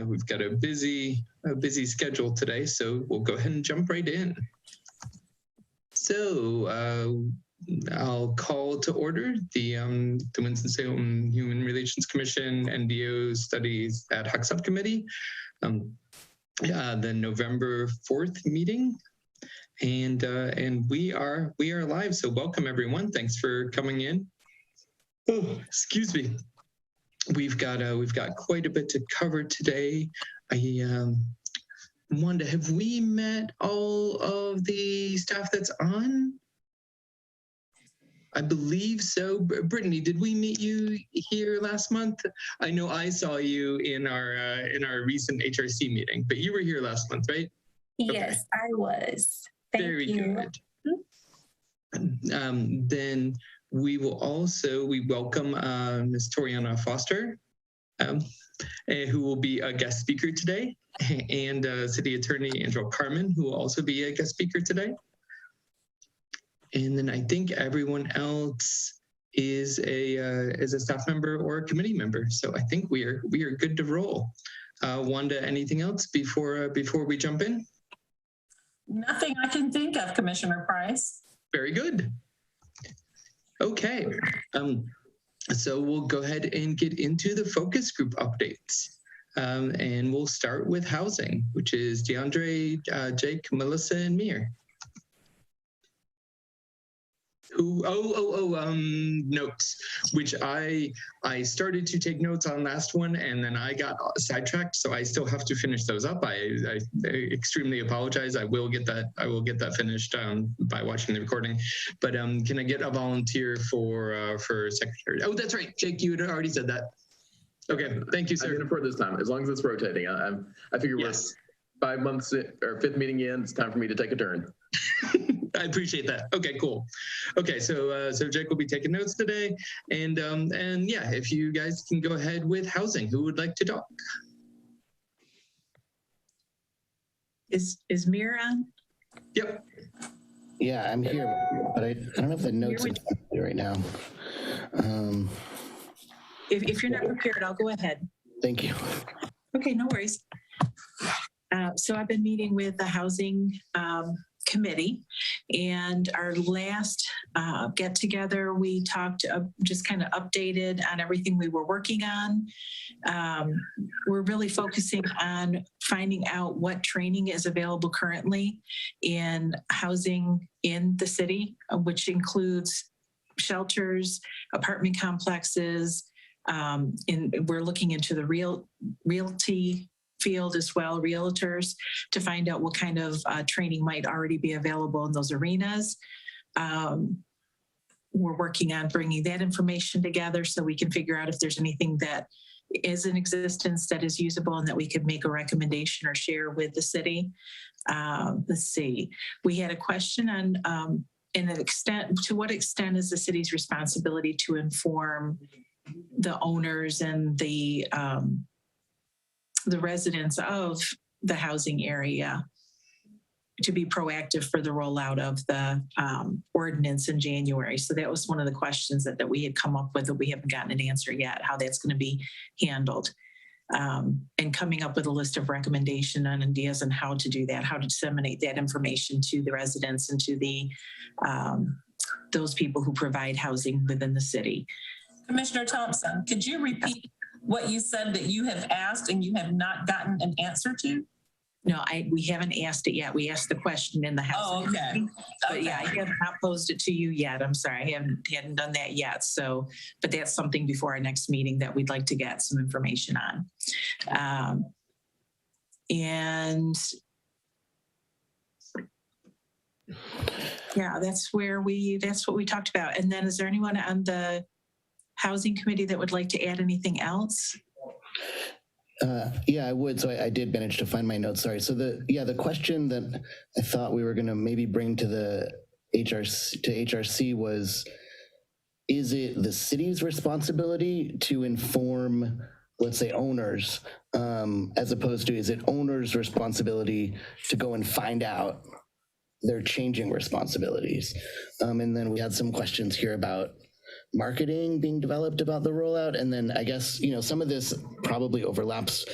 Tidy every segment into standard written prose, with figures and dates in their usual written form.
We've got a busy schedule today, so we'll go ahead and jump right in. So I'll call to order the Winston-Salem Human Relations Commission NDO Studies Ad Hoc Subcommittee, the November 4th meeting, and we are live. So welcome everyone. Thanks for coming in. Oh, excuse me. We've got quite a bit to cover today. Wanda, have we met all of the staff that's on? I believe so. Brittany, did we meet you here last month? I know I saw you in our recent HRC meeting, but you were here last month, right? Yes, okay. I was. Thank Very you. Good. Then we welcome Ms. Toriana Foster, who will be a guest speaker today, and City Attorney Angela Carmen, who will also be a guest speaker today. And then I think everyone else is a staff member or a committee member. So I think we are good to roll. Wanda, anything else before we jump in? Nothing I can think of, Commissioner Price. Very good. Okay, so we'll go ahead and get into the focus group updates. And we'll start with housing, which is DeAndre, Jake, Melissa, and Mir. Notes, which I started to take notes on last one, and then I got sidetracked, so I still have to finish those up. I extremely apologize. I will get that finished by watching the recording. But can I get a volunteer for secretary? Oh, that's right, Jake. You had already said that. Okay, thank you, sir. I'm going for this time, as long as it's rotating. I figure yes. We're 5 months or 5th meeting in. It's time for me to take a turn. I appreciate that. Okay, cool. Okay, so Jake will be taking notes today, and yeah, if you guys can go ahead with housing, who would like to talk? Is Mir on? Yep. Yeah, I'm here, but I don't have the notes in front of me right now. If you're not prepared, I'll go ahead. Thank you. Okay, no worries. So I've been meeting with the housing committee, and our last get together, we talked, just kind of updated on everything we were working on. We're really focusing on finding out what training is available currently in housing in the city, which includes shelters, apartment complexes. We're looking into the realty field as well, realtors, to find out what kind of training might already be available in those arenas. We're working on bringing that information together so we can figure out if there's anything that is in existence that is usable and that we could make a recommendation or share with the city. Let's see. We had a question on to what extent is the city's responsibility to inform the owners and the residents of the housing area to be proactive for the rollout of the ordinance in January. So that was one of the questions that we had come up with that we haven't gotten an answer yet, how that's going to be handled. And coming up with a list of recommendations and ideas on how to do that, how to disseminate that information to the residents and to the those people who provide housing within the city. Commissioner Thompson, could you repeat what you said that you have asked and you have not gotten an answer to? No, we haven't asked it yet. We asked the question in the house. Oh, okay. But yeah, I have not posed it to you yet. I'm sorry, I hadn't done that yet. So, but that's something before our next meeting that we'd like to get some information on. And yeah, that's what we talked about. And then is there anyone on the housing committee that would like to add anything else? Yeah, I would. So I did manage to find my notes. Sorry. So the question that I thought we were going to maybe bring to the HRC was, is it the city's responsibility to inform, let's say, owners, as opposed to, is it owners' responsibility to go and find out their changing responsibilities? And then we had some questions here about marketing being developed about the rollout. And then I guess, some of this probably overlaps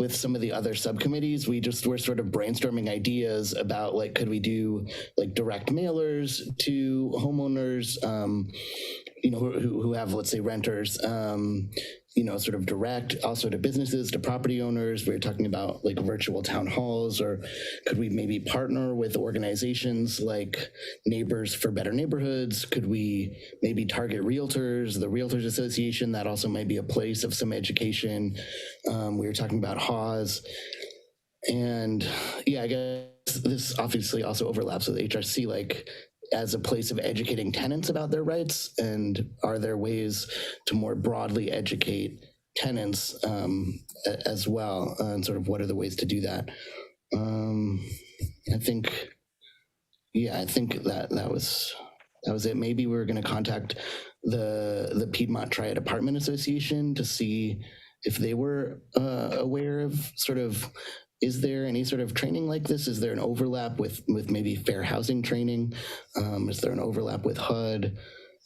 with some of the other subcommittees, we're sort of brainstorming ideas about like, could we do like direct mailers to homeowners, who have, let's say, renters, sort of direct also to businesses, to property owners. We were talking about like virtual town halls, or could we maybe partner with organizations like Neighbors for Better Neighborhoods? Could we maybe target realtors, the Realtors Association? That also might be a place of some education. We were talking about HAWS. And yeah, I guess this obviously also overlaps with HRC, like as a place of educating tenants about their rights. And are there ways to more broadly educate tenants as well? And sort of what are the ways to do that? I think that was it. Maybe we were going to contact the Piedmont Triad Apartment Association to see if they were aware of sort of, is there any sort of training like this? Is there an overlap with maybe fair housing training? Is there an overlap with HUD?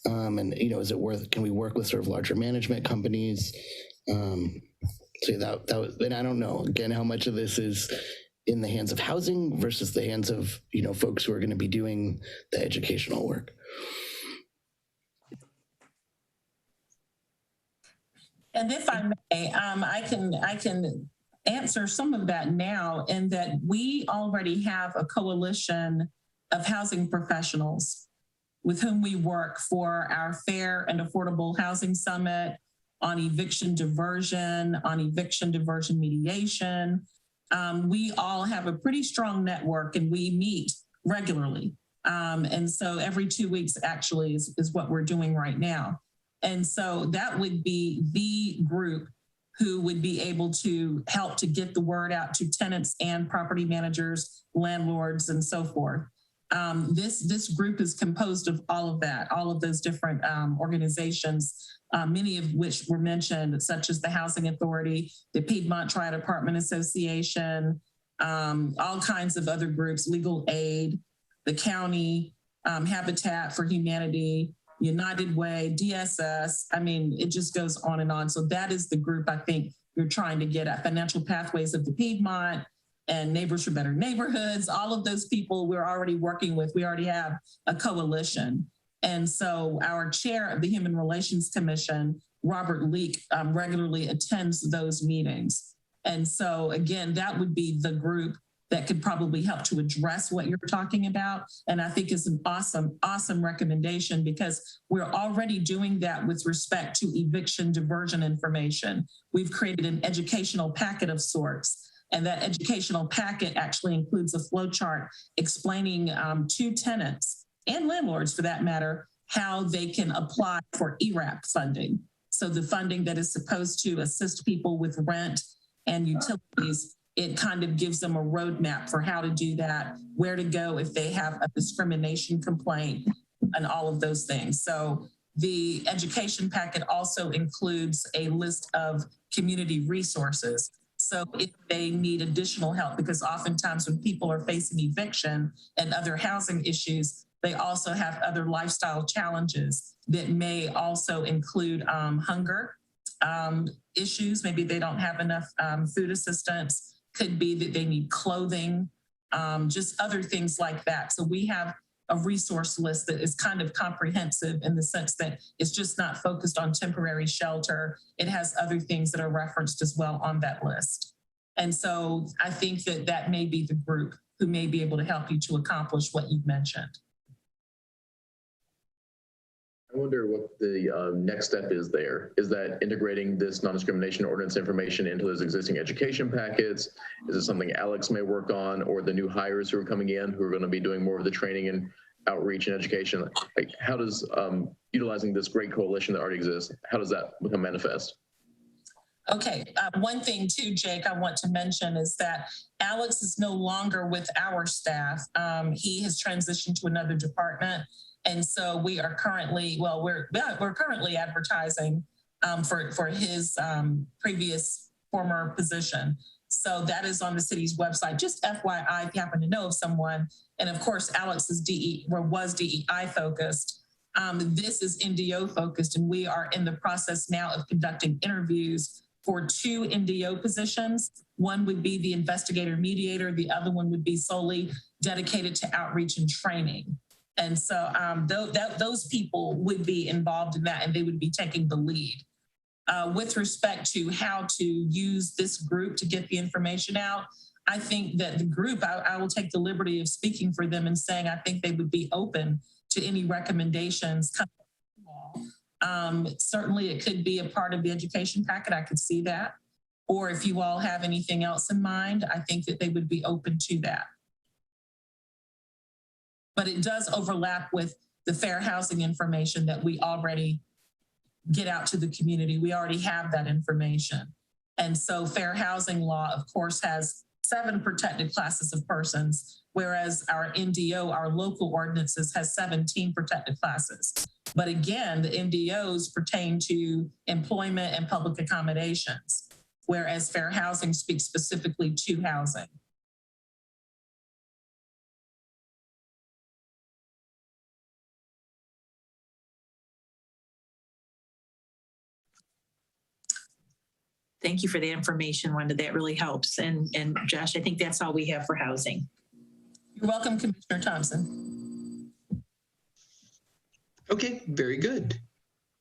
And is it can we work with sort of larger management companies? So that was, and I don't know again how much of this is in the hands of housing versus the hands of folks who are going to be doing the educational work. And if I may, I can answer some of that now, in that we already have a coalition of housing professionals with whom we work for our Fair and Affordable Housing Summit, on eviction diversion, mediation. We all have a pretty strong network and we meet regularly. And so every 2 weeks actually is what we're doing right now. And so that would be the group who would be able to help to get the word out to tenants and property managers, landlords, and so forth. This group is composed of all of that, all of those different organizations, many of which were mentioned, such as the Housing Authority, the Piedmont Triad Apartment Association, all kinds of other groups, Legal Aid, the county, Habitat for Humanity, United Way, DSS. I mean, it just goes on and on. So that is the group I think you're trying to get at. Financial Pathways of the Piedmont and Neighbors for Better Neighborhoods, all of those people we're already working with. We already have a coalition. And so our chair of the Human Relations Commission, Robert Leake, regularly attends those meetings. And so again, that would be the group that could probably help to address what you're talking about. And I think it's an awesome, awesome recommendation, because we're already doing that with respect to eviction diversion information. We've created an educational packet of sorts. And that educational packet actually includes a flow chart explaining to tenants and landlords, for that matter, how they can apply for ERAP funding. So the funding that is supposed to assist people with rent and utilities, it kind of gives them a roadmap for how to do that, where to go if they have a discrimination complaint, and all of those things. So the education packet also includes a list of community resources. So if they need additional help, because oftentimes when people are facing eviction and other housing issues, they also have other lifestyle challenges that may also include hunger issues. Maybe they don't have enough food assistance. Could be that they need clothing, just other things like that. So we have a resource list that is kind of comprehensive in the sense that it's just not focused on temporary shelter. It has other things that are referenced as well on that list. And so I think that that may be the group who may be able to help you to accomplish what you've mentioned. I wonder what the next step is there. Is that integrating this non-discrimination ordinance information into those existing education packets? Is it something Alex may work on, or the new hires who are coming in who are going to be doing more of the training and outreach and education? Like, how does utilizing this great coalition that already exists, how does that become manifest? Okay, one thing too, Jake, I want to mention is that Alex is no longer with our staff. He has transitioned to another department. And so we are currently, well, we're currently advertising for his previous former position. So that is on the city's website. Just FYI, if you happen to know of someone. And of course, Alex is was DEI focused. This is NDO focused, and we are in the process now of conducting interviews for 2 NDO positions. One would be the investigator mediator. The other one would be solely dedicated to outreach and training. And so those people would be involved in that, and they would be taking the lead. With respect to how to use this group to get the information out, I think that the group, I will take the liberty of speaking for them and saying I think they would be open to any recommendations coming from you all. Certainly it could be a part of the education packet. I could see that. Or if you all have anything else in mind, I think that they would be open to that. But it does overlap with the fair housing information that we already get out to the community. We already have that information. And so fair housing law, of course, has 7 protected classes of persons, whereas our NDO, our local ordinances, has 17 protected classes. But again, the NDOs pertain to employment and public accommodations, whereas fair housing speaks specifically to housing. Thank you for the information, Wanda. That really helps. And Josh, I think that's all we have for housing. You're welcome, Commissioner Thompson. Okay, very good.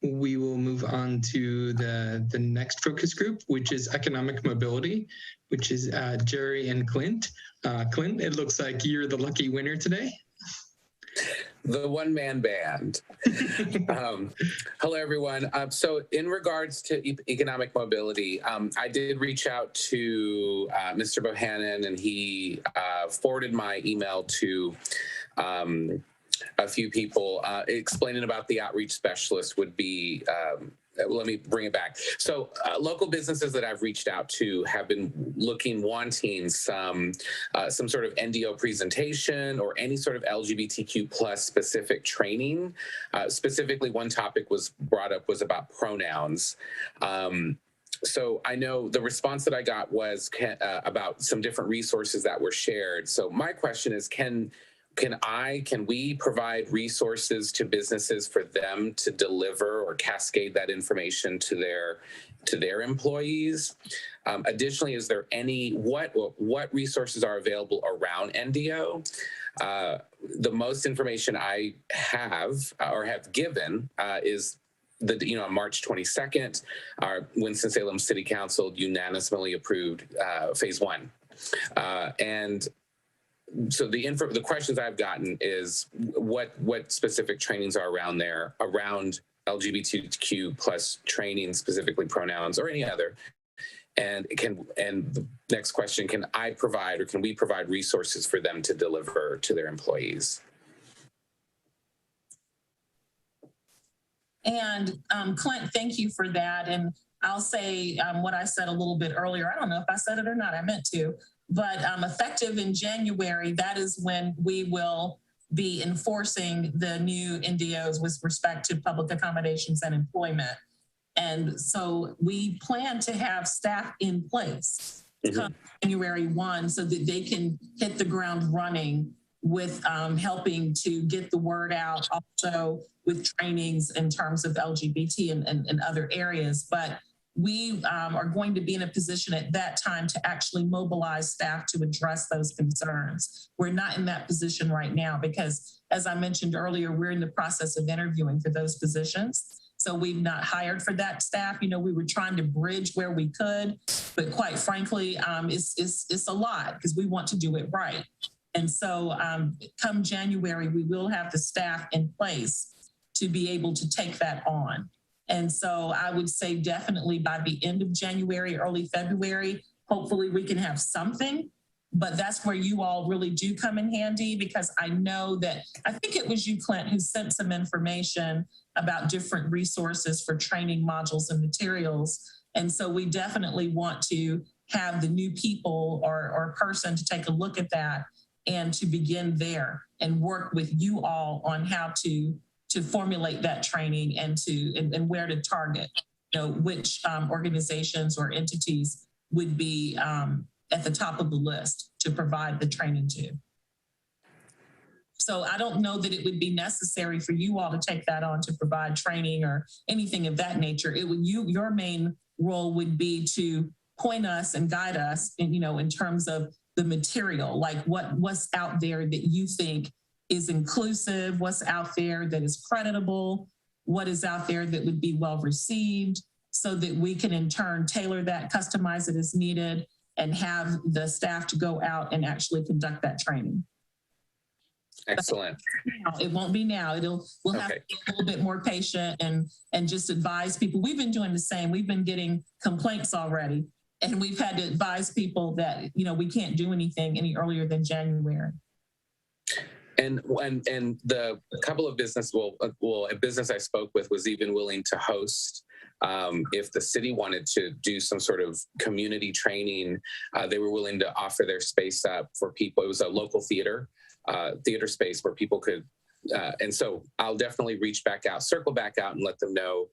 We will move on to the next focus group, which is economic mobility, which is Jerry and Clint. Clint, it looks like you're the lucky winner today. The one-man band. Hello, everyone. So in regards to economic mobility, I did reach out to Mr. Bohannon, and he forwarded my email to a few people explaining about the outreach specialist would be, let me bring it back. So local businesses that I've reached out to have been wanting some sort of NDO presentation or any sort of LGBTQ plus specific training. Specifically, one topic was brought up was about pronouns. So I know the response that I got was about some different resources that were shared. So my question is, can we provide resources to businesses for them to deliver or cascade that information to their employees? Additionally, is there what resources are available around NDO? The most information I have or have given is on March 22nd, our Winston-Salem City Council unanimously approved phase 1. And so the questions I've gotten is what specific trainings are around there around LGBTQ plus training, specifically pronouns or any other. And the next question, can I provide or can we provide resources for them to deliver to their employees? And Clint, thank you for that. And I'll say what I said a little bit earlier. I don't know if I said it or not, I meant to. But effective in January, that is when we will be enforcing the new NDOs with respect to public accommodations and employment. And so we plan to have staff in place come January 1 so that they can hit the ground running with helping to get the word out, also with trainings in terms of LGBT and other areas. But we are going to be in a position at that time to actually mobilize staff to address those concerns. We're not in that position right now because, as I mentioned earlier, we're in the process of interviewing for those positions. So we've not hired for that staff. We were trying to bridge where we could, but quite frankly, it's a lot because we want to do it right. And so come January, we will have the staff in place to be able to take that on. And so I would say definitely by the end of January, early February, hopefully we can have something, but that's where you all really do come in handy because I know that, I think it was you, Clint, who sent some information about different resources for training modules and materials. And so we definitely want to have the new people or person to take a look at that and to begin there and work with you all on how to formulate that training and where to target, which organizations or entities would be at the top of the list to provide the training to. So I don't know that it would be necessary for you all to take that on to provide training or anything of that nature. It would your main role would be to point us and guide us in, in terms of the material, like what's out there that you think is inclusive, what's out there that is creditable, what is out there that would be well received, so that we can in turn tailor that, customize it as needed, and have the staff to go out and actually conduct that training. Excellent. It won't be now. We'll have to be a little bit more patient and just advise people. We've been doing the same. We've been getting complaints already, and we've had to advise people that, we can't do anything any earlier than January. And the couple of a business I spoke with was even willing to host. If the city wanted to do some sort of community training, they were willing to offer their space up for people. It was a local theater space where people could, and so I'll definitely circle back out and let them know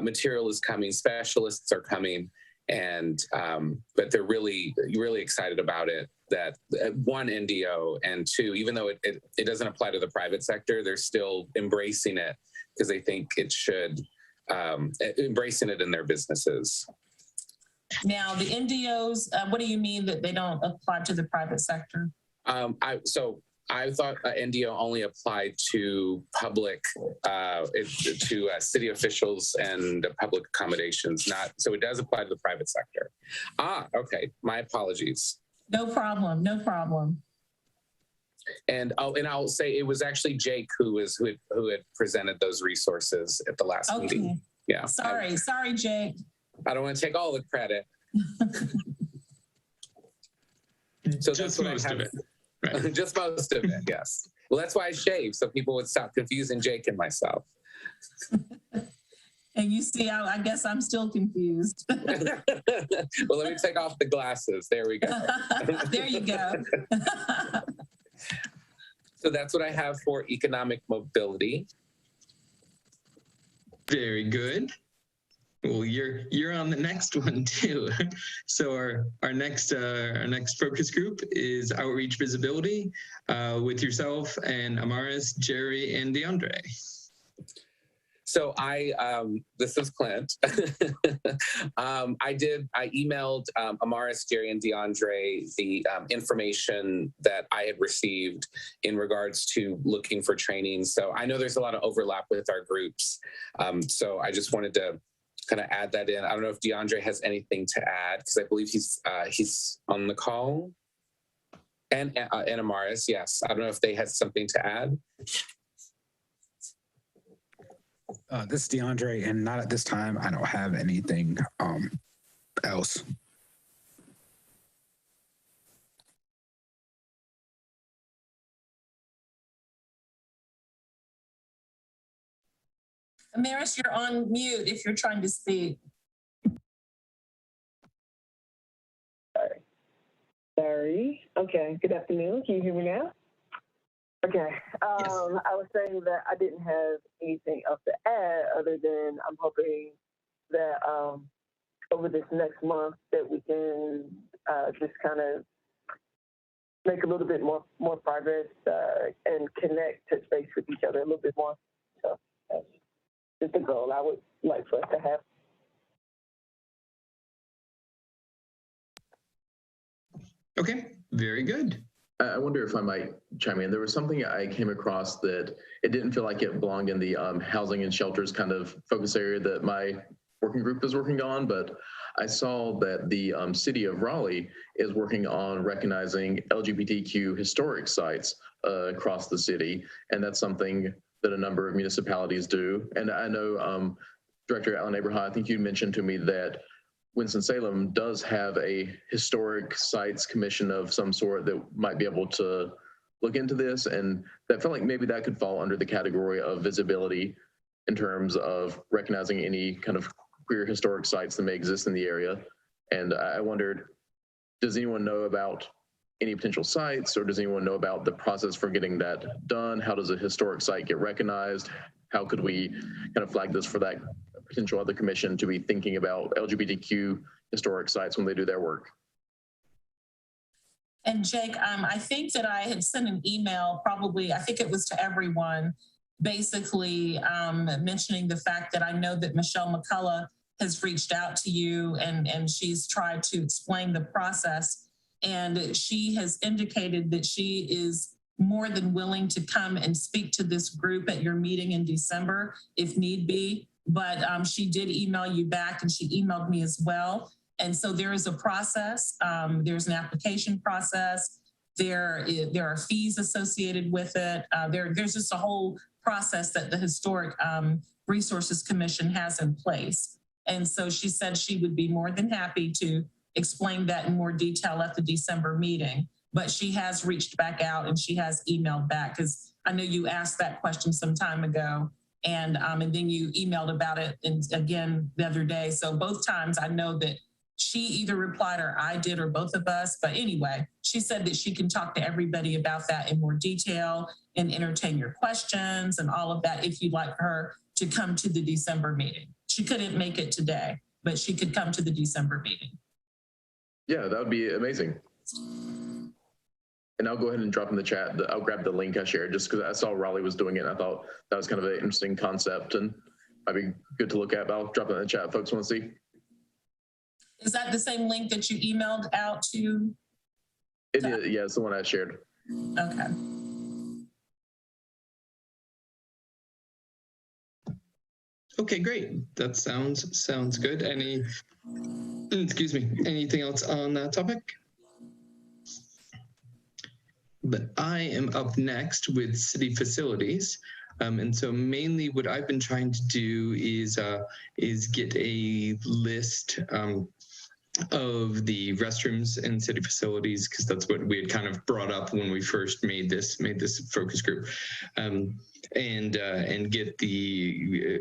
material is coming, specialists are coming, and but they're really excited about it. That one, NDO, and two, even though it doesn't apply to the private sector, they're still embracing it because they think it should, embracing it in their businesses. Now, the NDOs, what do you mean that they don't apply to the private sector? I thought NDO only applied to public, to city officials and public accommodations, so it does apply to the private sector. Okay, my apologies. No problem, no problem. And I'll say it was actually Jake who had presented those resources at the last meeting. Yeah. Sorry, Jake. I don't want to take all the credit. So just most of it. Right. Just most of it, yes. Well, that's why I shaved, so people would stop confusing Jake and myself. And you see, I guess I'm still confused. Well, let me take off the glasses. There we go. There you go. So that's what I have for economic mobility. Very good. Well, you're on the next one too. So our next focus group is outreach visibility with yourself and Amaris, Jerry, and DeAndre. So this is Clint. I emailed Amaris, Jerry, and DeAndre the information that I had received in regards to looking for training. So I know there's a lot of overlap with our groups. So I just wanted to kind of add that in. I don't know if DeAndre has anything to add, because I believe he's on the call. And Amaris, yes. I don't know if they had something to add. This is DeAndre, and not at this time. I don't have anything else. Amaris, you're on mute if you're trying to speak. Sorry. Okay. Good afternoon. Can you hear me now? Okay. Yes. I was saying that I didn't have anything else to add other than I'm hoping that over this next month that we can just kind of make a little bit more progress and touch base with each other a little bit more. So that's just the goal I would like for us to have. Okay, very good. I wonder if I might chime in. There was something I came across that it didn't feel like it belonged in the housing and shelters kind of focus area that my working group is working on, but I saw that the city of Raleigh is working on recognizing LGBTQ historic sites across the city, and that's something that a number of municipalities do. And I know Director Alan Abraham, I think you mentioned to me that Winston-Salem does have a historic sites commission of some sort that might be able to look into this, and that felt like maybe that could fall under the category of visibility in terms of recognizing any kind of queer historic sites that may exist in the area. And I wondered, does anyone know about any potential sites, or does anyone know about the process for getting that done? How does a historic site get recognized? How could we kind of flag this for that potential other commission to be thinking about LGBTQ historic sites when they do their work? And Jake, I think that I had sent an email, probably, I think it was to everyone, basically mentioning the fact that I know that Michelle McCullough has reached out to you and she's tried to explain the process. And she has indicated that she is more than willing to come and speak to this group at your meeting in December if need be. But she did email you back and she emailed me as well. And so there is a process. There's an application process. There are fees associated with it. There's just a whole process that the Historic Resources Commission has in place. And so she said she would be more than happy to explain that in more detail at the December meeting. But she has reached back out and she has emailed back, because I know you asked that question some time ago, and then you emailed about it again the other day. So both times I know that she either replied or I did, or both of us. But anyway, she said that she can talk to everybody about that in more detail and entertain your questions and all of that if you'd like her to come to the December meeting. She couldn't make it today, but she could come to the December meeting. Yeah, that would be amazing. And I'll go ahead and drop in the chat. I'll grab the link I shared just because I saw Raleigh was doing it. And I thought that was kind of an interesting concept and might be good to look at. But I'll drop it in the chat if folks want to see. Is that the same link that you emailed out to? It is, yeah, it's the one I shared. Okay. Okay, great. That sounds good. Excuse me, anything else on that topic? But I am up next with city facilities. And so mainly what I've been trying to do is get a list of the restrooms in city facilities, because that's what we had kind of brought up when we first made this focus group, and get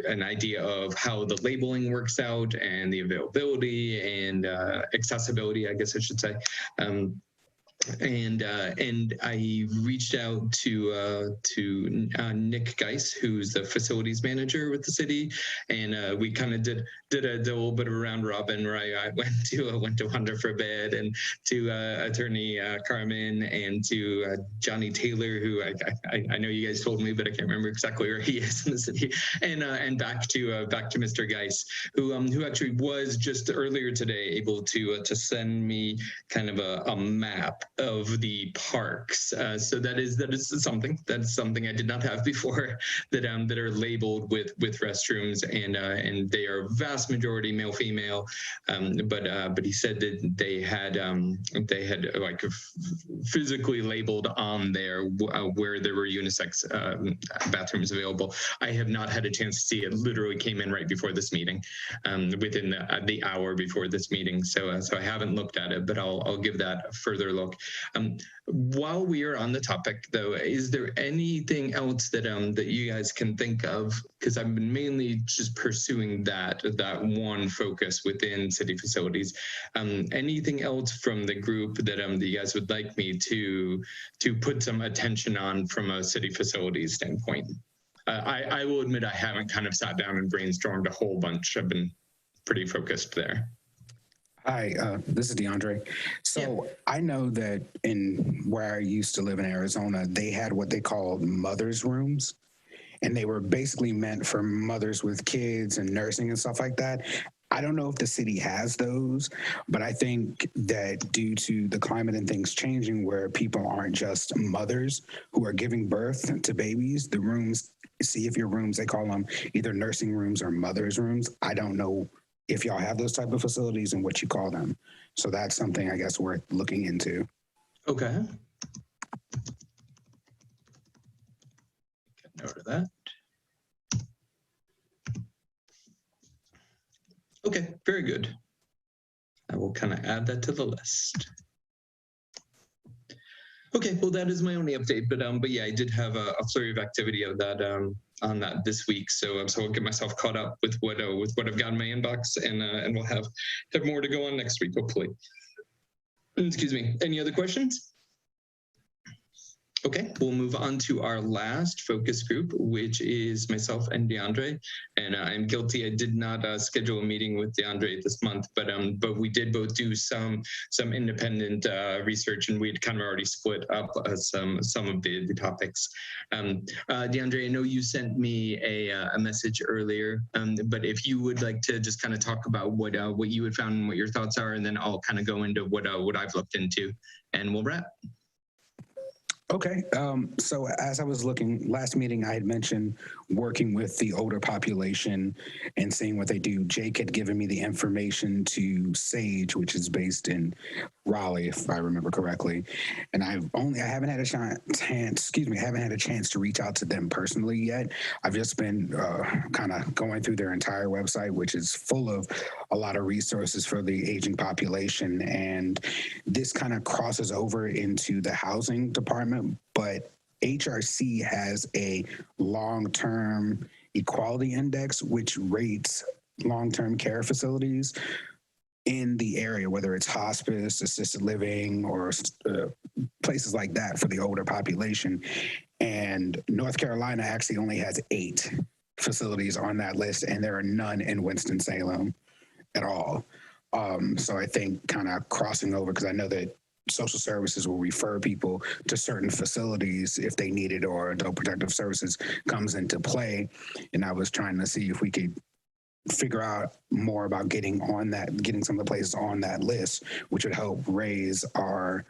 an idea of how the labeling works out and the availability and accessibility, I guess I should say. And I reached out to Nick Geis, who's the facilities manager with the city, and we kind of did a little bit of a round robin where I went to Wanda for a bit, and to Attorney Carmen, and to Johnny Taylor, who I know you guys told me, but I can't remember exactly where he is in the city, and back to Mr. Geis, who actually was just earlier today able to send me kind of a map of the parks. So that is something I did not have before, that are labeled with restrooms, and they are vast majority male female, but he said that they had like physically labeled on there where there were unisex bathrooms available. I have not had a chance to see it. Literally came in right before this meeting, within the hour before this meeting, so I haven't looked at it, but I'll give that a further look. While we are on the topic, though, is there anything else that you guys can think of? Because I've been mainly just pursuing that one focus within city facilities. Anything else from the group that you guys would like me to put some attention on from a city facilities standpoint? I will admit I haven't kind of sat down and brainstormed a whole bunch. I've been pretty focused there. Hi, this is DeAndre. So I know that in where I used to live in Arizona, they had what they called mother's rooms, and they were basically meant for mothers with kids and nursing and stuff like that. I don't know if the city has those, but I think that due to the climate and things changing, where people aren't just mothers who are giving birth to babies, the rooms, see if your rooms, they call them either nursing rooms or mother's rooms. I don't know if y'all have those type of facilities and what you call them. So that's something I guess worth looking into. Okay. Get note of that. Okay, very good. I will kind of add that to the list. Okay, well, that is my only update, but yeah, I did have a flurry of activity of that on that this week, so I'll get myself caught up with what I've got in my inbox, and we'll have more to go on next week, hopefully. Excuse me. Any other questions? Okay, we'll move on to our last focus group, which is myself and DeAndre. And I'm guilty, I did not schedule a meeting with DeAndre this month, but we did both do some independent research, and we'd kind of already split up some of the topics. DeAndre, I know you sent me a message earlier, but if you would like to just kind of talk about what you had found and what your thoughts are, and then I'll kind of go into what I've looked into, and we'll wrap. Okay, so as I was looking, last meeting I had mentioned working with the older population and seeing what they do. Jake had given me the information to SAGE, which is based in Raleigh, if I remember correctly. And I haven't had a chance to reach out to them personally yet. I've just been kind of going through their entire website, which is full of a lot of resources for the aging population. And this kind of crosses over into the housing department, but HRC has a long-term equality index, which rates long-term care facilities in the area, whether it's hospice, assisted living, or places like that for the older population. And North Carolina actually only has 8 facilities on that list, and there are none in Winston-Salem at all. So I think kind of crossing over, because I know that social services will refer people to certain facilities if they need it, or adult protective services comes into play. And I was trying to see if we could figure out more about getting some of the places on that list, which would help raise our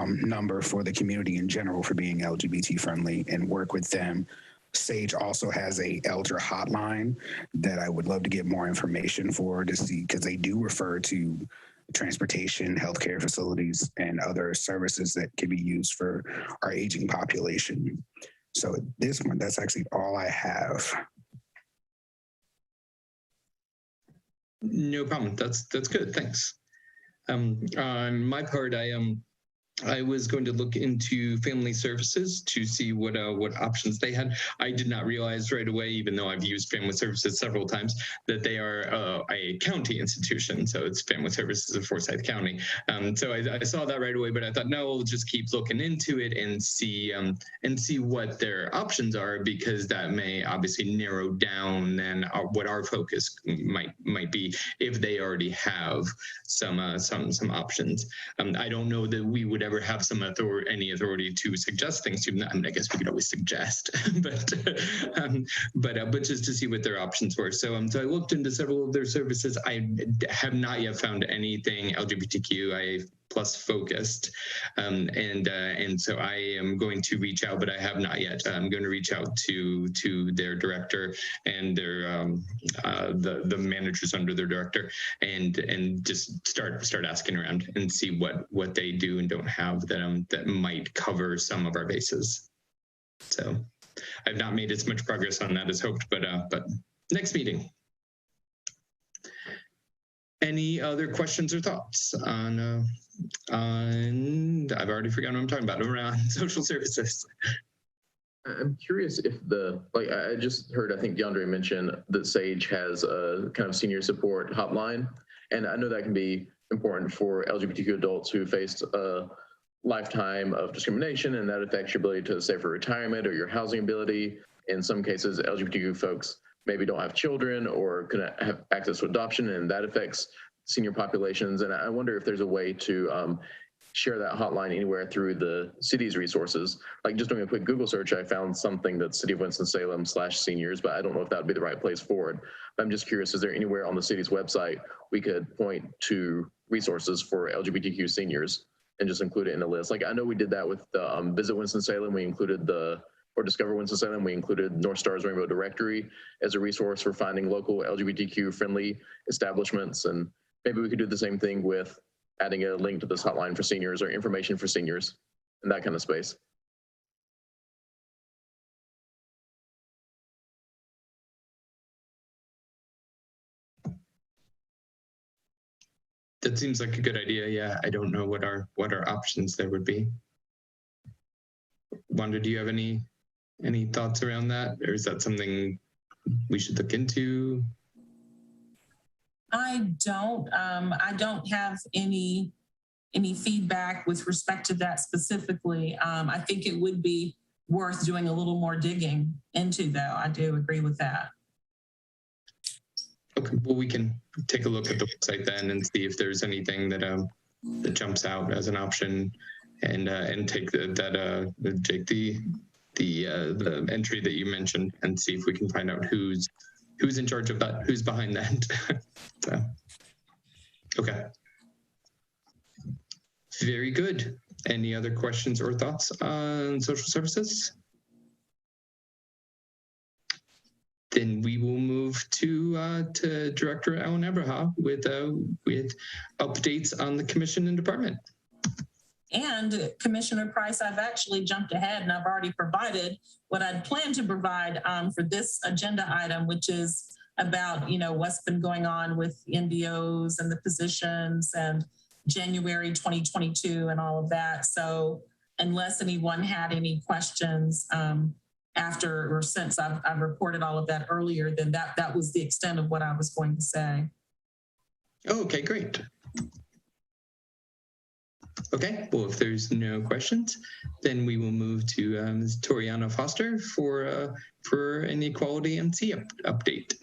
number for the community in general for being LGBT friendly, and work with them. SAGE also has a elder hotline that I would love to get more information for, to see, because they do refer to transportation, healthcare facilities, and other services that can be used for our aging population. So at this point, that's actually all I have. No problem. That's good. Thanks. On my part, I was going to look into family services to see what options they had. I did not realize right away, even though I've used family services several times, that they are a county institution. So it's Family Services of Forsyth County. So I saw that right away, but I thought, no, we'll just keep looking into it and see what their options are, because that may obviously narrow down then what our focus might be if they already have some options. I don't know that we would ever have any authority to suggest things to them. I mean, I guess we could always suggest, but just to see what their options were. So I looked into several of their services. I have not yet found anything LGBTQIA+ focused, and so I am going to reach out, but I have not yet. I'm going to reach out to their director and their the managers under their director, and just start asking around and see what they do and don't have that might cover some of our bases. So I've not made as much progress on that as hoped, but next meeting. Any other questions or thoughts on I've already forgotten what I'm talking about, around social services? I'm curious if I just heard, I think DeAndre mentioned that SAGE has a kind of senior support hotline. And I know that can be important for LGBTQ adults who faced a lifetime of discrimination, and that affects your ability to save for retirement or your housing ability. In some cases, LGBTQ folks maybe don't have children or couldn't have access to adoption, and that affects senior populations. And I wonder if there's a way to share that hotline anywhere through the city's resources. Like just doing a quick Google search, I found something that's City of Winston-Salem /seniors, but I don't know if that would be the right place for it. But I'm just curious, is there anywhere on the city's website we could point to resources for LGBTQ seniors and just include it in the list? Like I know we did that with the Visit Winston-Salem. We included or Discover Winston-Salem, we included North Star's Rainbow Directory as a resource for finding local LGBTQ friendly establishments. And maybe we could do the same thing with adding a link to this hotline for seniors or information for seniors in that kind of space. That seems like a good idea. Yeah, I don't know what our options there would be. Wanda, do you have any thoughts around that, or is that something we should look into? I don't have any any feedback with respect to that specifically. I think it would be worth doing a little more digging into, though. I do agree with that. Okay, well, we can take a look at the website then and see if there's anything that that jumps out as an option, and take the entry that you mentioned and see if we can find out who's in charge of that, who's behind that. So, okay. Very good. Any other questions or thoughts on social services? Then we will move to Director Ellen Abraha with updates on the commission and department. And Commissioner Price, I've actually jumped ahead and I've already provided what I'd planned to provide for this agenda item, which is about, what's been going on with NDOs and the positions and January 2022 and all of that. So unless anyone had any questions after or since I've reported all of that earlier, then that was the extent of what I was going to say. Okay, great. Okay, well, if there's no questions, then we will move to Ms. Toriana Foster for an equality MC update.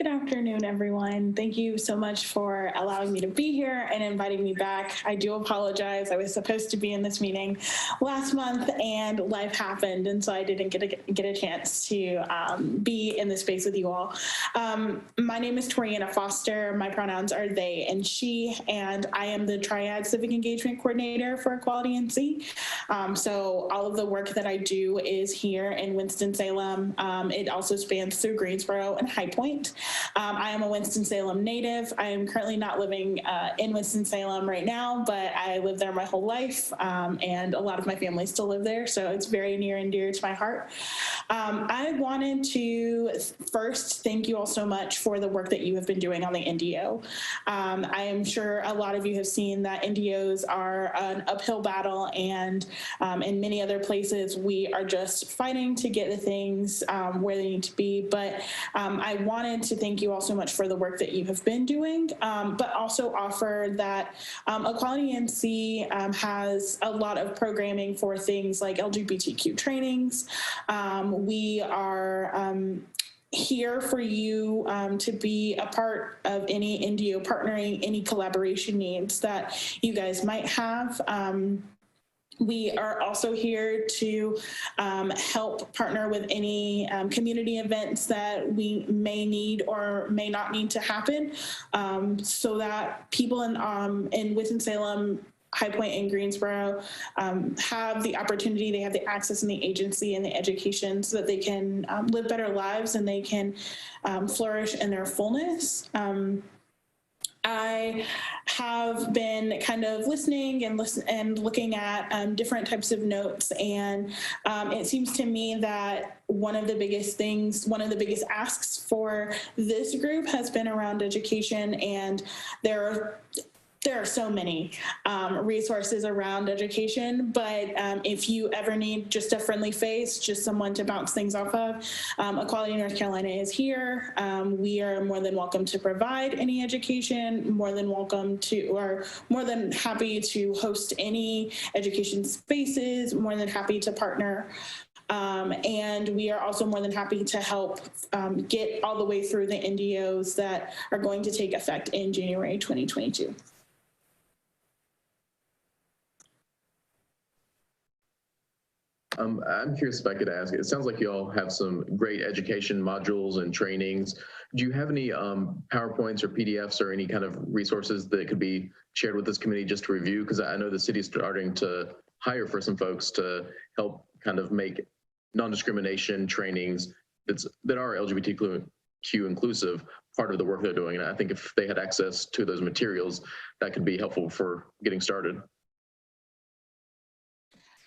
Good afternoon, everyone. Thank you so much for allowing me to be here and inviting me back. I do apologize. I was supposed to be in this meeting last month and life happened, and so I didn't get a chance to be in this space with you all. My name is Toriana Foster. My pronouns are they and she, and I am the Triad Civic Engagement Coordinator for Equality NC. So all of the work that I do is here in Winston-Salem. It also spans through Greensboro and High Point. I am a Winston-Salem native. I am currently not living in Winston-Salem right now, but I lived there my whole life, and a lot of my family still live there, so it's very near and dear to my heart. I wanted to first thank you all so much for the work that you have been doing on the NDO. I am sure a lot of you have seen that NDOs are an uphill battle, and in many other places, we are just fighting to get the things where they need to be, but I wanted to thank you all so much for the work that you have been doing, but also offer that Equality NC has a lot of programming for things like LGBTQ trainings. We are here for you to be a part of any NDO partnering, any collaboration needs that you guys might have. We are also here to help partner with any community events that we may need or may not need to happen, so that people in Winston-Salem, High Point, and Greensboro have the opportunity, they have the access and the agency and the education so that they can live better lives and they can flourish in their fullness. I have been kind of listening and looking at different types of notes, and it seems to me that one of the biggest asks for this group has been around education, and there are so many resources around education, but if you ever need just a friendly face, just someone to bounce things off of, Equality North Carolina is here. We are more than welcome to provide any education, more than happy to host any education spaces, more than happy to partner. And we are also more than happy to help get all the way through the NDOs that are going to take effect in January 2022. I'm curious if I could ask, it sounds like you all have some great education modules and trainings. Do you have any PowerPoints or PDFs or any kind of resources that could be shared with this committee just to review? Because I know the city's starting to hire for some folks to help kind of make non-discrimination trainings that are LGBTQ inclusive part of the work they're doing. And I think if they had access to those materials, that could be helpful for getting started.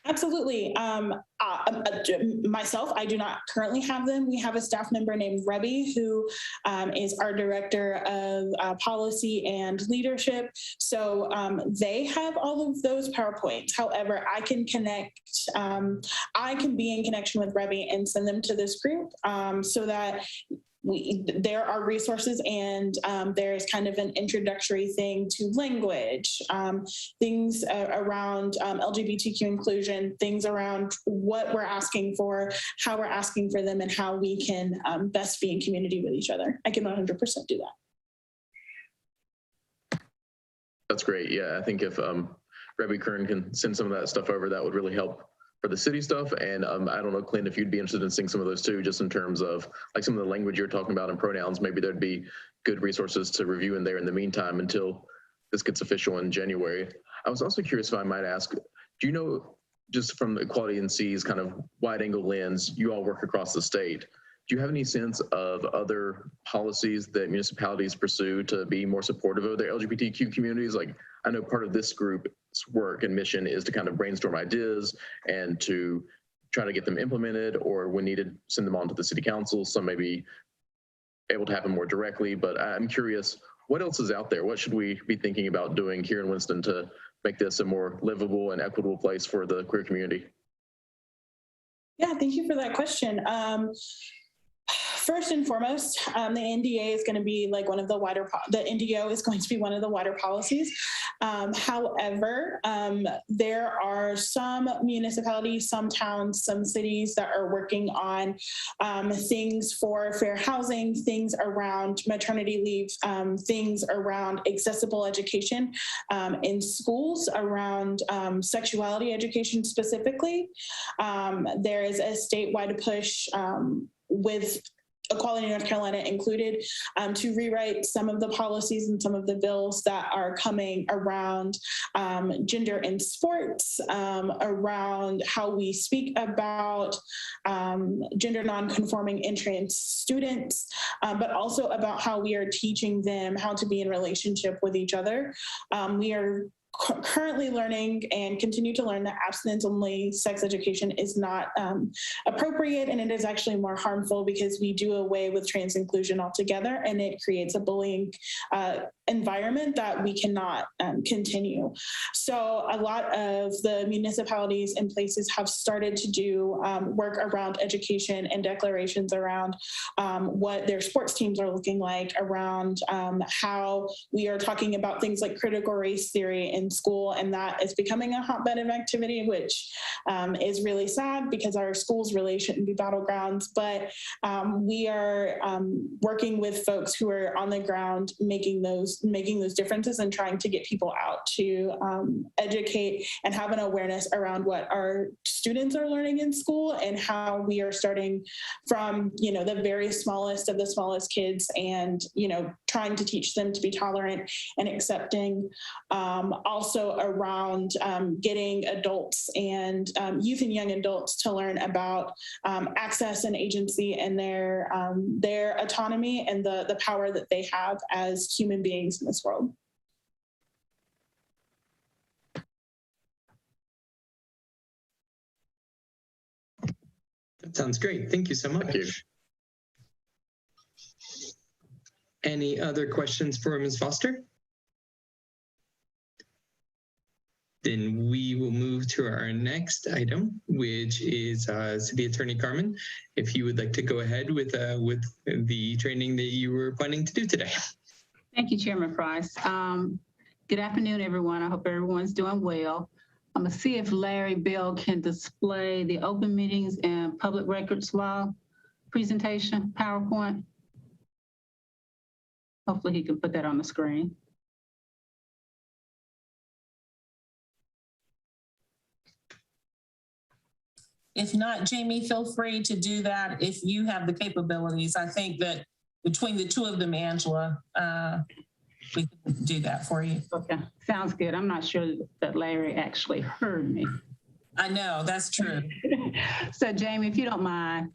Absolutely. Myself, I do not currently have them. We have a staff member named Rebby, who is our director of policy and leadership. So they have all of those PowerPoints. However, I can be in connection with Rebby and send them to this group so that there are resources, and there's kind of an introductory thing to language, things around LGBTQ inclusion, things around what we're asking for, how we're asking for them, and how we can best be in community with each other. I can 100% do that. That's great. Yeah, I think if Rebby Kern can send some of that stuff over, that would really help for the city stuff. And I don't know, Clint, if you'd be interested in seeing some of those too, just in terms of like some of the language you're talking about in pronouns, maybe there'd be good resources to review in there in the meantime until this gets official in January. I was also curious if I might ask, do you know, just from the Equality NC's kind of wide angle lens, you all work across the state. Do you have any sense of other policies that municipalities pursue to be more supportive of their LGBTQ communities? Like, I know part of this group's work and mission is to kind of brainstorm ideas and to try to get them implemented, or when needed, send them on to the city council. Some may be able to happen more directly, but I'm curious, what else is out there? What should we be thinking about doing here in Winston to make this a more livable and equitable place for the queer community? Yeah, thank you for that question. First and foremost, the NDA is going to be like one of the wider, the NDO is going to be one of the wider policies. However, there are some municipalities, some towns, some cities that are working on things for fair housing, things around maternity leave, things around accessible education in schools, around sexuality education specifically. There is a statewide push with Equality North Carolina included, to rewrite some of the policies and some of the bills that are coming around gender in sports, around how we speak about gender nonconforming and trans students, but also about how we are teaching them how to be in relationship with each other. We are currently learning and continue to learn that abstinence-only sex education is not appropriate, and it is actually more harmful because we do away with trans inclusion altogether, and it creates a bullying environment that we cannot continue. So a lot of the municipalities and places have started to do work around education and declarations around what their sports teams are looking like, around how we are talking about things like critical race theory in school, and that is becoming a hotbed of activity, which is really sad because our schools really shouldn't be battlegrounds. But we are working with folks who are on the ground making those differences and trying to get people out to educate and have an awareness around what our students are learning in school and how we are starting from, you know, the very smallest of the smallest kids and, you know, trying to teach them to be tolerant and accepting. Also around getting adults and youth and young adults to learn about access and agency and their autonomy and the power that they have as human beings in this world. That sounds great. Thank you so much. Thank you. Any other questions for Ms. Foster? Then we will move to our next item, which is City Attorney Carmen. If you would like to go ahead with the training that you were planning to do today. Thank you, Chairman Price. Good afternoon, everyone. I hope everyone's doing well. I'm gonna see if Larry Bell can display the open meetings and public records law presentation, PowerPoint. Hopefully he can put that on the screen. If not, Jamie, feel free to do that if you have the capabilities. I think that between the two of them, Angela, we can do that for you. Okay, sounds good. I'm not sure that Larry actually heard me. I know, that's true. So Jamie, if you don't mind,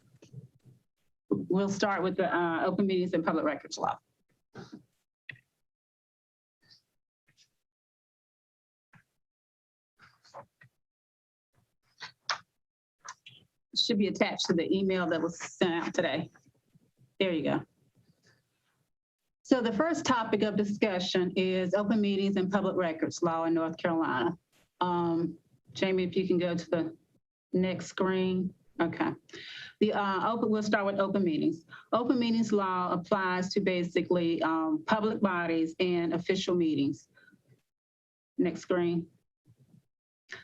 we'll start with the open meetings and public records law. Should be attached to the email that was sent out today. There you go. So the first topic of discussion is open meetings and public records law in North Carolina. Jamie, if you can go to the next screen. Okay. We'll start with open meetings. Open meetings law applies to basically public bodies and official meetings. Next screen.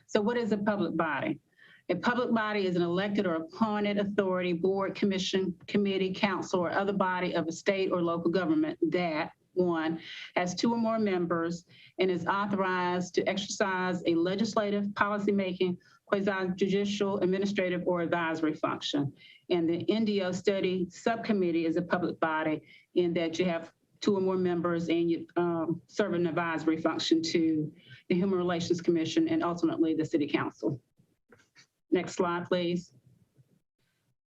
So what is a public body? A public body is an elected or appointed authority, board, commission, committee, council, or other body of a state or local government that, one, has two or more members and is authorized to exercise a legislative, policymaking, quasi-judicial, administrative, or advisory function. And the NDO study subcommittee is a public body in that you have two or more members and you serve an advisory function to the Human Relations Commission and ultimately the City Council. Next slide, please.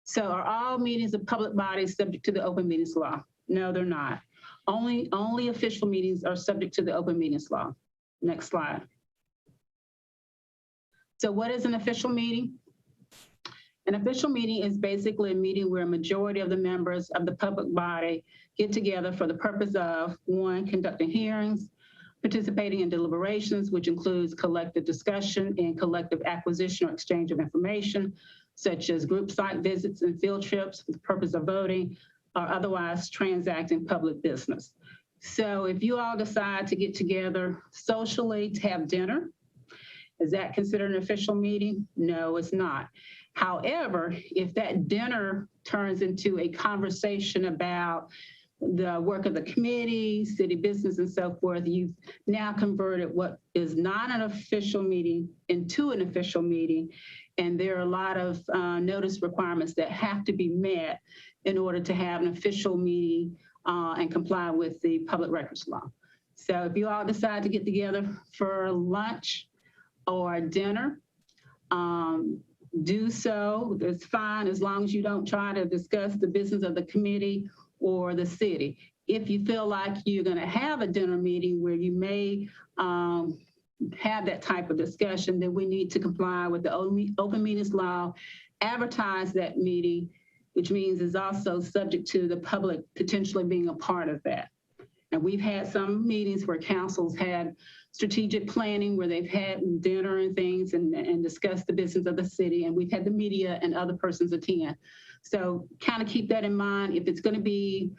So are all meetings of public bodies subject to the open meetings law? No, they're not. Only official meetings are subject to the open meetings law. Next slide. So what is an official meeting? An official meeting is basically a meeting where a majority of the members of the public body get together for the purpose of, one, conducting hearings, participating in deliberations, which includes collective discussion and collective acquisition or exchange of information, such as group site visits and field trips for the purpose of voting, or otherwise transacting public business. So if you all decide to get together socially to have dinner, is that considered an official meeting? No, it's not. However, if that dinner turns into a conversation about the work of the committee, city business, and so forth, you've now converted what is not an official meeting into an official meeting. And there are a lot of notice requirements that have to be met in order to have an official meeting and comply with the public records law. So if you all decide to get together for lunch or dinner, do so. It's fine as long as you don't try to discuss the business of the committee or the city. If you feel like you're going to have a dinner meeting where you may have that type of discussion, then we need to comply with the open meetings law, advertise that meeting, which means is also subject to the public potentially being a part of that. And we've had some meetings where councils had strategic planning where they've had dinner and things and discussed the business of the city, and we've had the media and other persons attend. So kind of keep that in mind. If it's going to be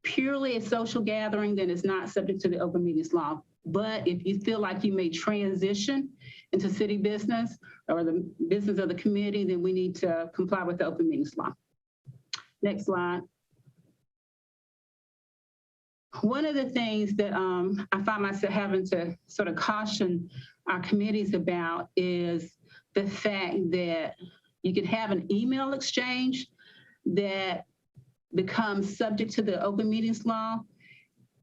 purely a social gathering, then it's not subject to the open meetings law. But if you feel like you may transition into city business or the business of the committee, then we need to comply with the open meetings law. Next slide. One of the things that I find myself having to sort of caution our committees about is the fact that you could have an email exchange that becomes subject to the open meetings law.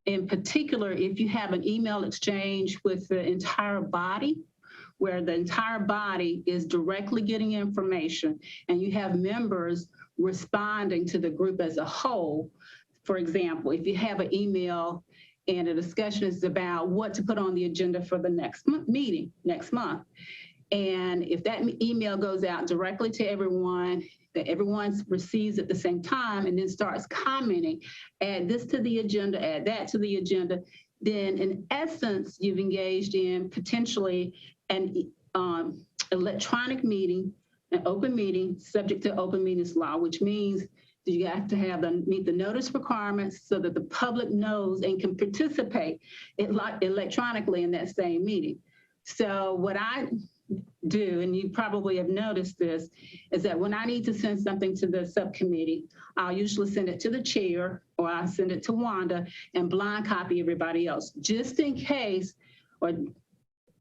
In particular, if you have an email exchange with the entire body, where the entire body is directly getting information and you have members responding to the group as a whole. For example, if you have an email and a discussion is about what to put on the agenda for the next meeting, next month. And if that email goes out directly to everyone, that everyone receives at the same time and then starts commenting, add this to the agenda, add that to the agenda, then in essence, you've engaged in potentially an electronic meeting, an open meeting subject to open meetings law, which means you have to have meet the notice requirements so that the public knows and can participate electronically in that same meeting. So what I do, and you probably have noticed this, is that when I need to send something to the subcommittee, I'll usually send it to the chair or I'll send it to Wanda and blind copy everybody else, just in case or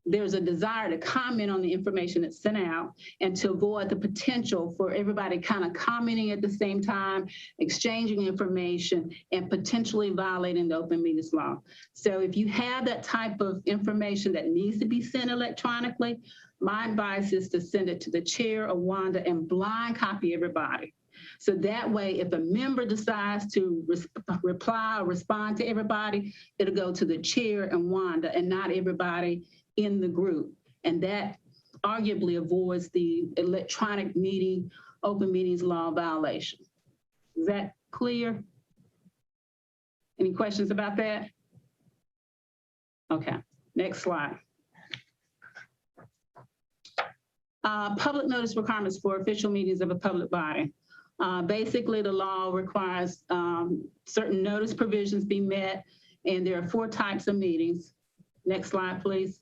there's a desire to comment on the information that's sent out and to avoid the potential for everybody kind of commenting at the same time, exchanging information, and potentially violating the open meetings law. So if you have that type of information that needs to be sent electronically, my advice is to send it to the chair or Wanda and blind copy everybody. So that way, if a member decides to reply or respond to everybody, it'll go to the chair and Wanda and not everybody in the group. And that arguably avoids the electronic meeting, open meetings law violation. Is that clear? Any questions about that? Okay, next slide. Public notice requirements for official meetings of a public body. Basically, the law requires certain notice provisions be met, and there are 4 types of meetings. Next slide, please.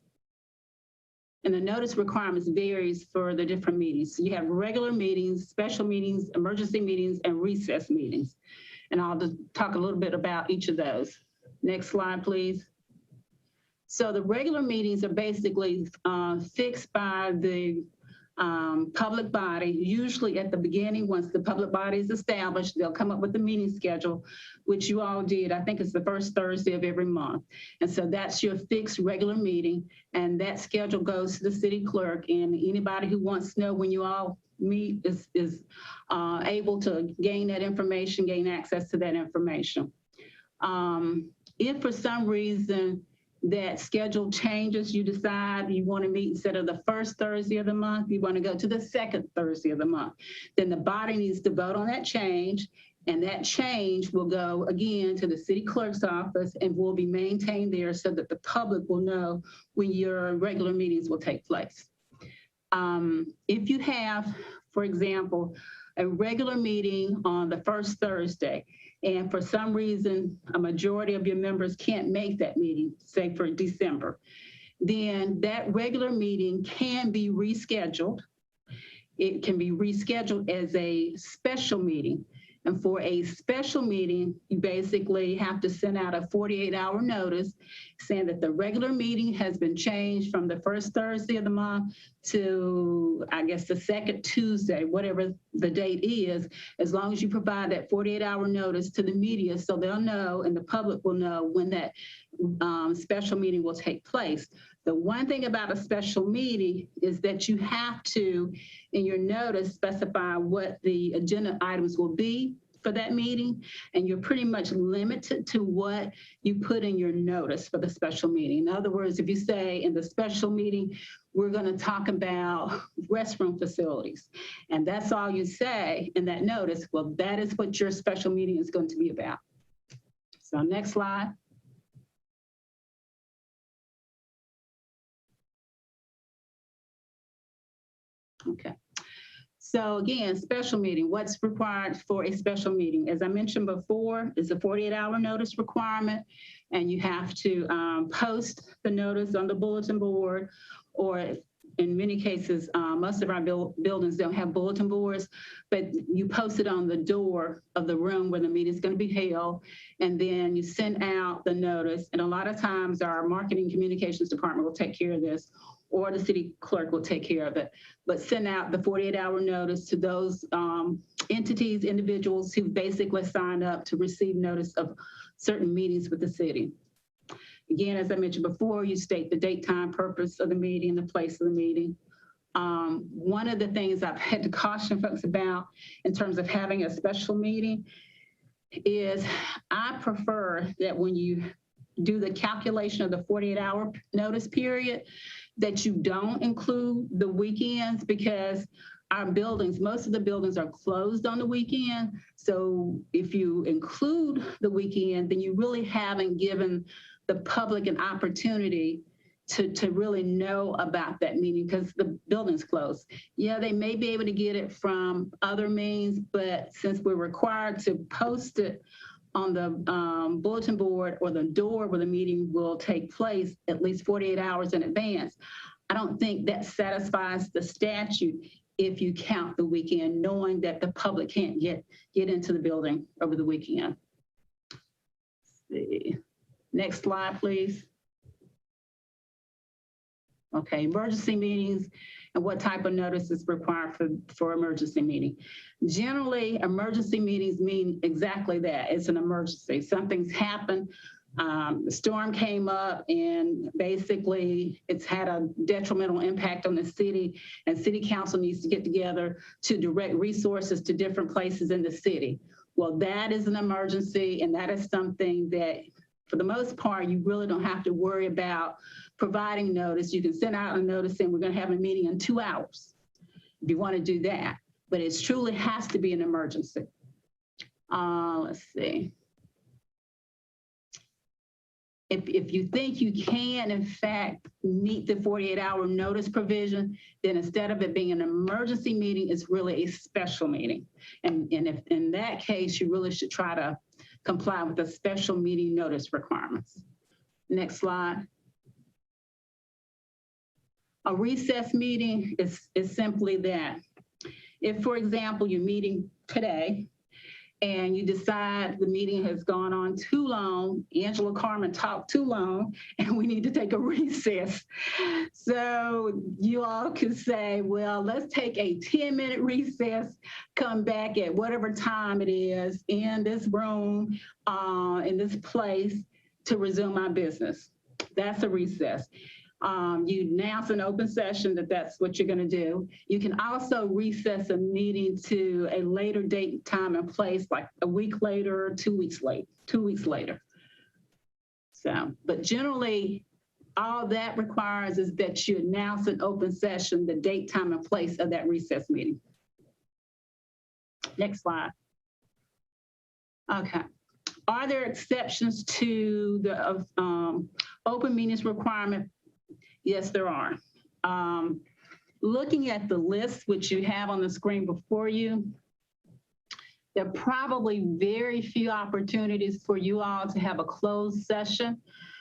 And the notice requirements varies for the different meetings. So you have regular meetings, special meetings, emergency meetings, and recess meetings. And I'll just talk a little bit about each of those. Next slide, please. So the regular meetings are basically fixed by the public body. Usually at the beginning, once the public body is established, they'll come up with the meeting schedule, which you all did. I think it's the first Thursday of every month. And so that's your fixed regular meeting. And that schedule goes to the city clerk, and anybody who wants to know when you all meet is able to gain that information, gain access to that information. If for some reason that schedule changes, you decide you want to meet instead of the first Thursday of the month, you want to go to the second Thursday of the month, then the body needs to vote on that change, and that change will go again to the city clerk's office and will be maintained there so that the public will know when your regular meetings will take place. If you have, for example, a regular meeting on the first Thursday, and for some reason, a majority of your members can't make that meeting, say for December, then that regular meeting can be rescheduled. It can be rescheduled as a special meeting. And for a special meeting, you basically have to send out a 48-hour notice saying that the regular meeting has been changed from the first Thursday of the month to, I guess, the second Tuesday, whatever the date is, as long as you provide that 48-hour notice to the media so they'll know and the public will know when that special meeting will take place. The one thing about a special meeting is that you have to, in your notice, specify what the agenda items will be for that meeting, and you're pretty much limited to what you put in your notice for the special meeting. In other words, if you say in the special meeting, we're going to talk about restroom facilities, and that's all you say in that notice, well, that is what your special meeting is going to be about. So next slide. Okay. So again, special meeting, what's required for a special meeting? As I mentioned before, it's a 48-hour notice requirement, and you have to post the notice on the bulletin board, or in many cases, most of our buildings don't have bulletin boards, but you post it on the door of the room where the meeting is going to be held, and then you send out the notice. And a lot of times our marketing communications department will take care of this, or the city clerk will take care of it, but send out the 48-hour notice to those entities, individuals who basically sign up to receive notice of certain meetings with the city. Again, as I mentioned before, you state the date, time, purpose of the meeting, the place of the meeting. One of the things I've had to caution folks about in terms of having a special meeting is I prefer that when you do the calculation of the 48-hour notice period, that you don't include the weekends, because our buildings, most of the buildings are closed on the weekend. So if you include the weekend, then you really haven't given the public an opportunity to really know about that meeting, because the building's closed. Yeah, they may be able to get it from other means, but since we're required to post it on the bulletin board or the door where the meeting will take place at least 48 hours in advance, I don't think that satisfies the statute if you count the weekend, knowing that the public can't get into the building over the weekend. Let's see. Next slide, please. Okay, emergency meetings and what type of notice is required for emergency meeting. Generally, emergency meetings mean exactly that. It's an emergency. Something's happened. The storm came up, and basically it's had a detrimental impact on the city, and city council needs to get together to direct resources to different places in the city. Well, that is an emergency, and that is something that, for the most part, you really don't have to worry about providing notice. You can send out a notice saying we're going to have a meeting in 2 hours if you want to do that, but it truly has to be an emergency. Let's see. If you think you can, in fact, meet the 48-hour notice provision, then instead of it being an emergency meeting, it's really a special meeting. And if in that case, you really should try to comply with the special meeting notice requirements. Next slide. A recess meeting is simply that. If, for example, you're meeting today, and you decide the meeting has gone on too long, Angela Carmen talked too long, and we need to take a recess. So you all can say, well, let's take a 10-minute recess, come back at whatever time it is in this room, in this place to resume our business. That's a recess. You announce an open session that's what you're going to do. You can also recess a meeting to a later date, time, and place, like a week later, 2 weeks later. So, but generally, all that requires is that you announce an open session, the date, time, and place of that recess meeting. Next slide. Okay. Are there exceptions to the open meetings requirement? Yes, there are. Looking at the list, which you have on the screen before you, there are probably very few opportunities for you all to have a closed session,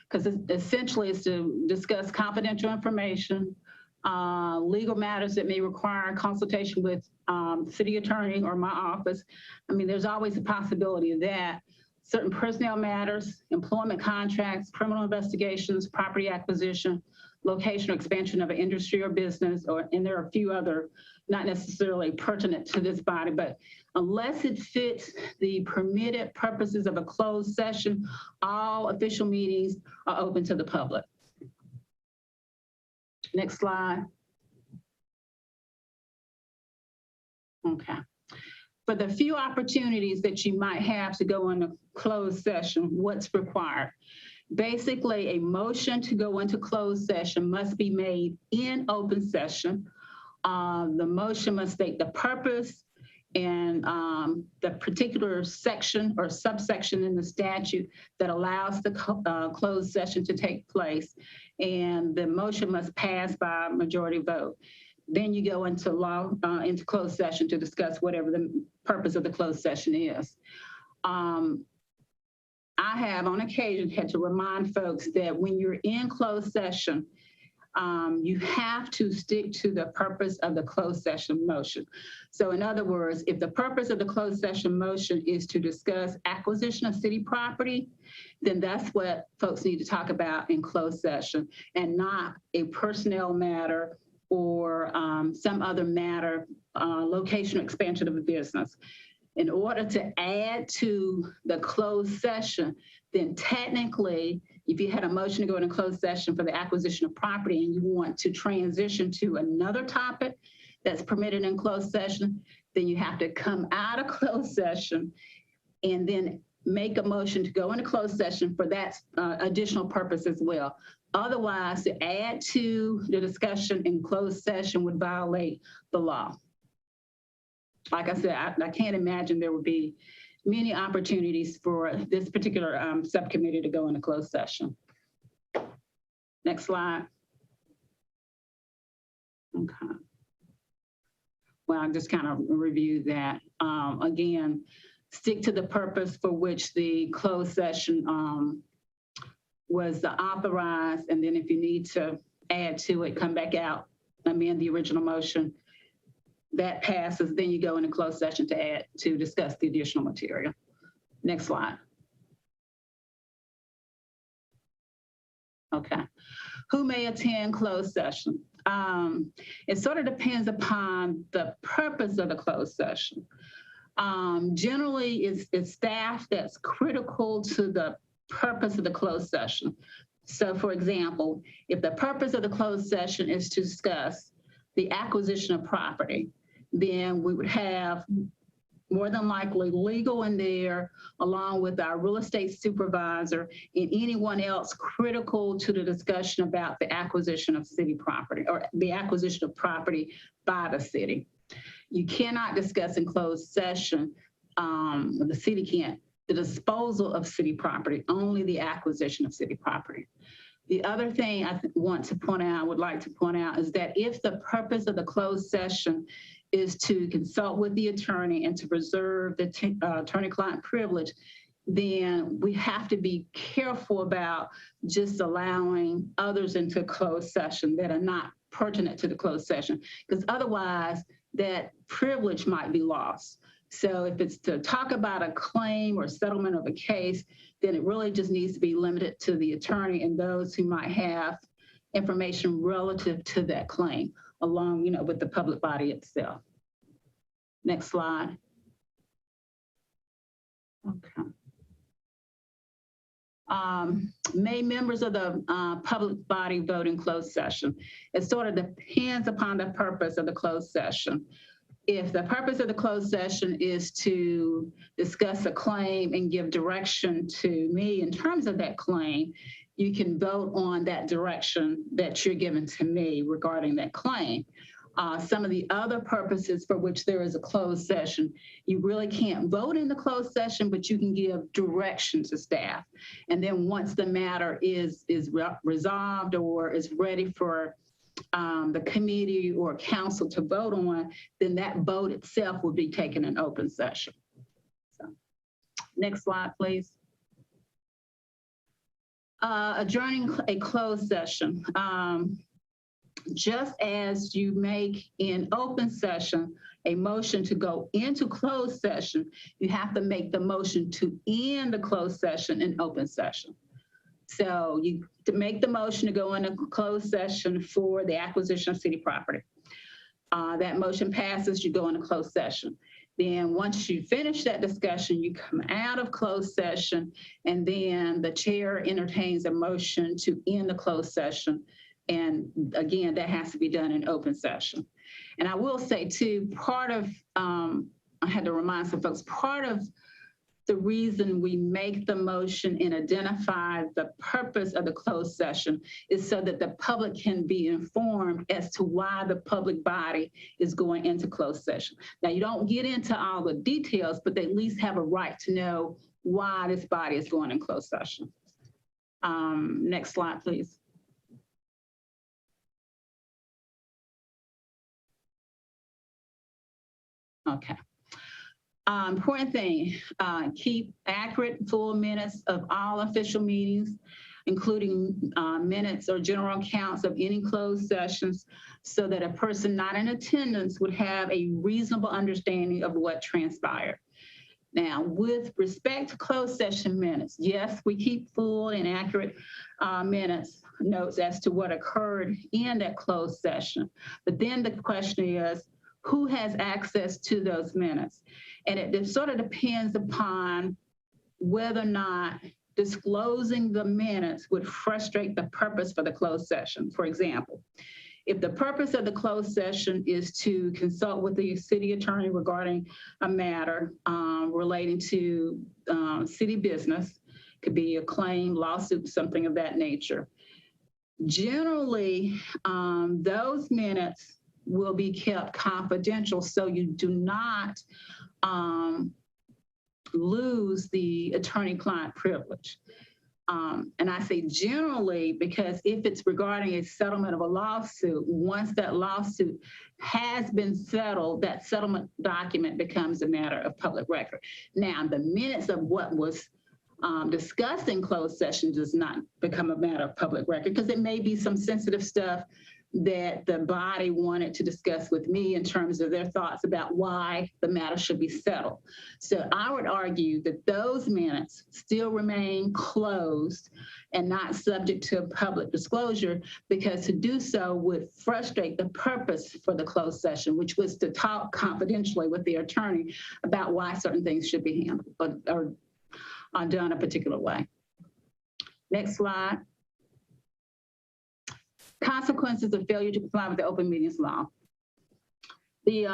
because essentially it's to discuss confidential information, legal matters that may require consultation with city attorney or my office. I mean, there's always a possibility of that. Certain personnel matters, employment contracts, criminal investigations, property acquisition, location or expansion of an industry or business, and there are a few other, not necessarily pertinent to this body, but unless it fits the permitted purposes of a closed session, all official meetings are open to the public. Next slide. Okay. For the few opportunities that you might have to go into closed session, what's required? Basically, a motion to go into closed session must be made in open session. The motion must state the purpose and the particular section or subsection in the statute that allows the closed session to take place. And the motion must pass by a majority vote. Then you go into into closed session to discuss whatever the purpose of the closed session is. I have on occasion had to remind folks that when you're in closed session, you have to stick to the purpose of the closed session motion. So in other words, if the purpose of the closed session motion is to discuss acquisition of city property, then that's what folks need to talk about in closed session, and not a personnel matter or some other matter, location or expansion of a business. In order to add to the closed session, then technically, if you had a motion to go into closed session for the acquisition of property and you want to transition to another topic that's permitted in closed session, then you have to come out of closed session and then make a motion to go into closed session for that additional purpose as well. Otherwise, to add to the discussion in closed session would violate the law. Like I said, I can't imagine there would be many opportunities for this particular subcommittee to go into closed session. Next slide. Okay. Well, I just kind of reviewed that. Again, stick to the purpose for which the closed session was authorized, and then if you need to add to it, come back out, amend the original motion. That passes, then you go into closed session to discuss the additional material. Next slide. Okay. Who may attend closed session? It sort of depends upon the purpose of the closed session. Generally, it's staff that's critical to the purpose of the closed session. So for example, if the purpose of the closed session is to discuss the acquisition of property, then we would have more than likely legal in there, along with our real estate supervisor and anyone else critical to the discussion about the acquisition of city property or the acquisition of property by the city. You cannot discuss in closed session, the city can't the disposal of city property, only the acquisition of city property. The other thing I would like to point out is that if the purpose of the closed session is to consult with the attorney and to preserve the attorney-client privilege, then we have to be careful about just allowing others into closed session that are not pertinent to the closed session, because otherwise that privilege might be lost. So if it's to talk about a claim or settlement of a case, then it really just needs to be limited to the attorney and those who might have information relative to that claim, along, with the public body itself. Next slide. Okay. May members of the public body vote in closed session? It sort of depends upon the purpose of the closed session. If the purpose of the closed session is to discuss a claim and give direction to me in terms of that claim, you can vote on that direction that you're giving to me regarding that claim. Some of the other purposes for which there is a closed session, you really can't vote in the closed session, but you can give direction to staff. And then once the matter is resolved or is ready for the committee or council to vote on, then that vote itself will be taken in open session. So, next slide, please. Adjourning a closed session. Just as you make in open session a motion to go into closed session, you have to make the motion to end the closed session in open session. So to make the motion to go into closed session for the acquisition of city property. That motion passes, you go into closed session. Then once you finish that discussion, you come out of closed session, and then the chair entertains a motion to end the closed session. And again, that has to be done in open session. And I will say too, part of, I had to remind some folks, part of the reason we make the motion and identify the purpose of the closed session is so that the public can be informed as to why the public body is going into closed session. Now, you don't get into all the details, but they at least have a right to know why this body is going in closed session. Next slide, please. Okay. Important thing, keep accurate full minutes of all official meetings, including minutes or general accounts of any closed sessions, so that a person not in attendance would have a reasonable understanding of what transpired. Now, with respect to closed session minutes, yes, we keep full and accurate notes as to what occurred in that closed session. But then the question is, who has access to those minutes? And it sort of depends upon whether or not disclosing the minutes would frustrate the purpose for the closed session. For example, if the purpose of the closed session is to consult with the city attorney regarding a matter relating to city business, could be a claim, lawsuit, something of that nature. Generally, those minutes will be kept confidential, so you do not lose the attorney-client privilege. And I say generally because if it's regarding a settlement of a lawsuit, once that lawsuit has been settled, that settlement document becomes a matter of public record. Now, the minutes of what was discussed in closed session does not become a matter of public record because it may be some sensitive stuff that the body wanted to discuss with me in terms of their thoughts about why the matter should be settled. So I would argue that those minutes still remain closed and not subject to public disclosure, because to do so would frustrate the purpose for the closed session, which was to talk confidentially with the attorney about why certain things should be handled or done a particular way. Next slide. Consequences of failure to comply with the open meetings law. The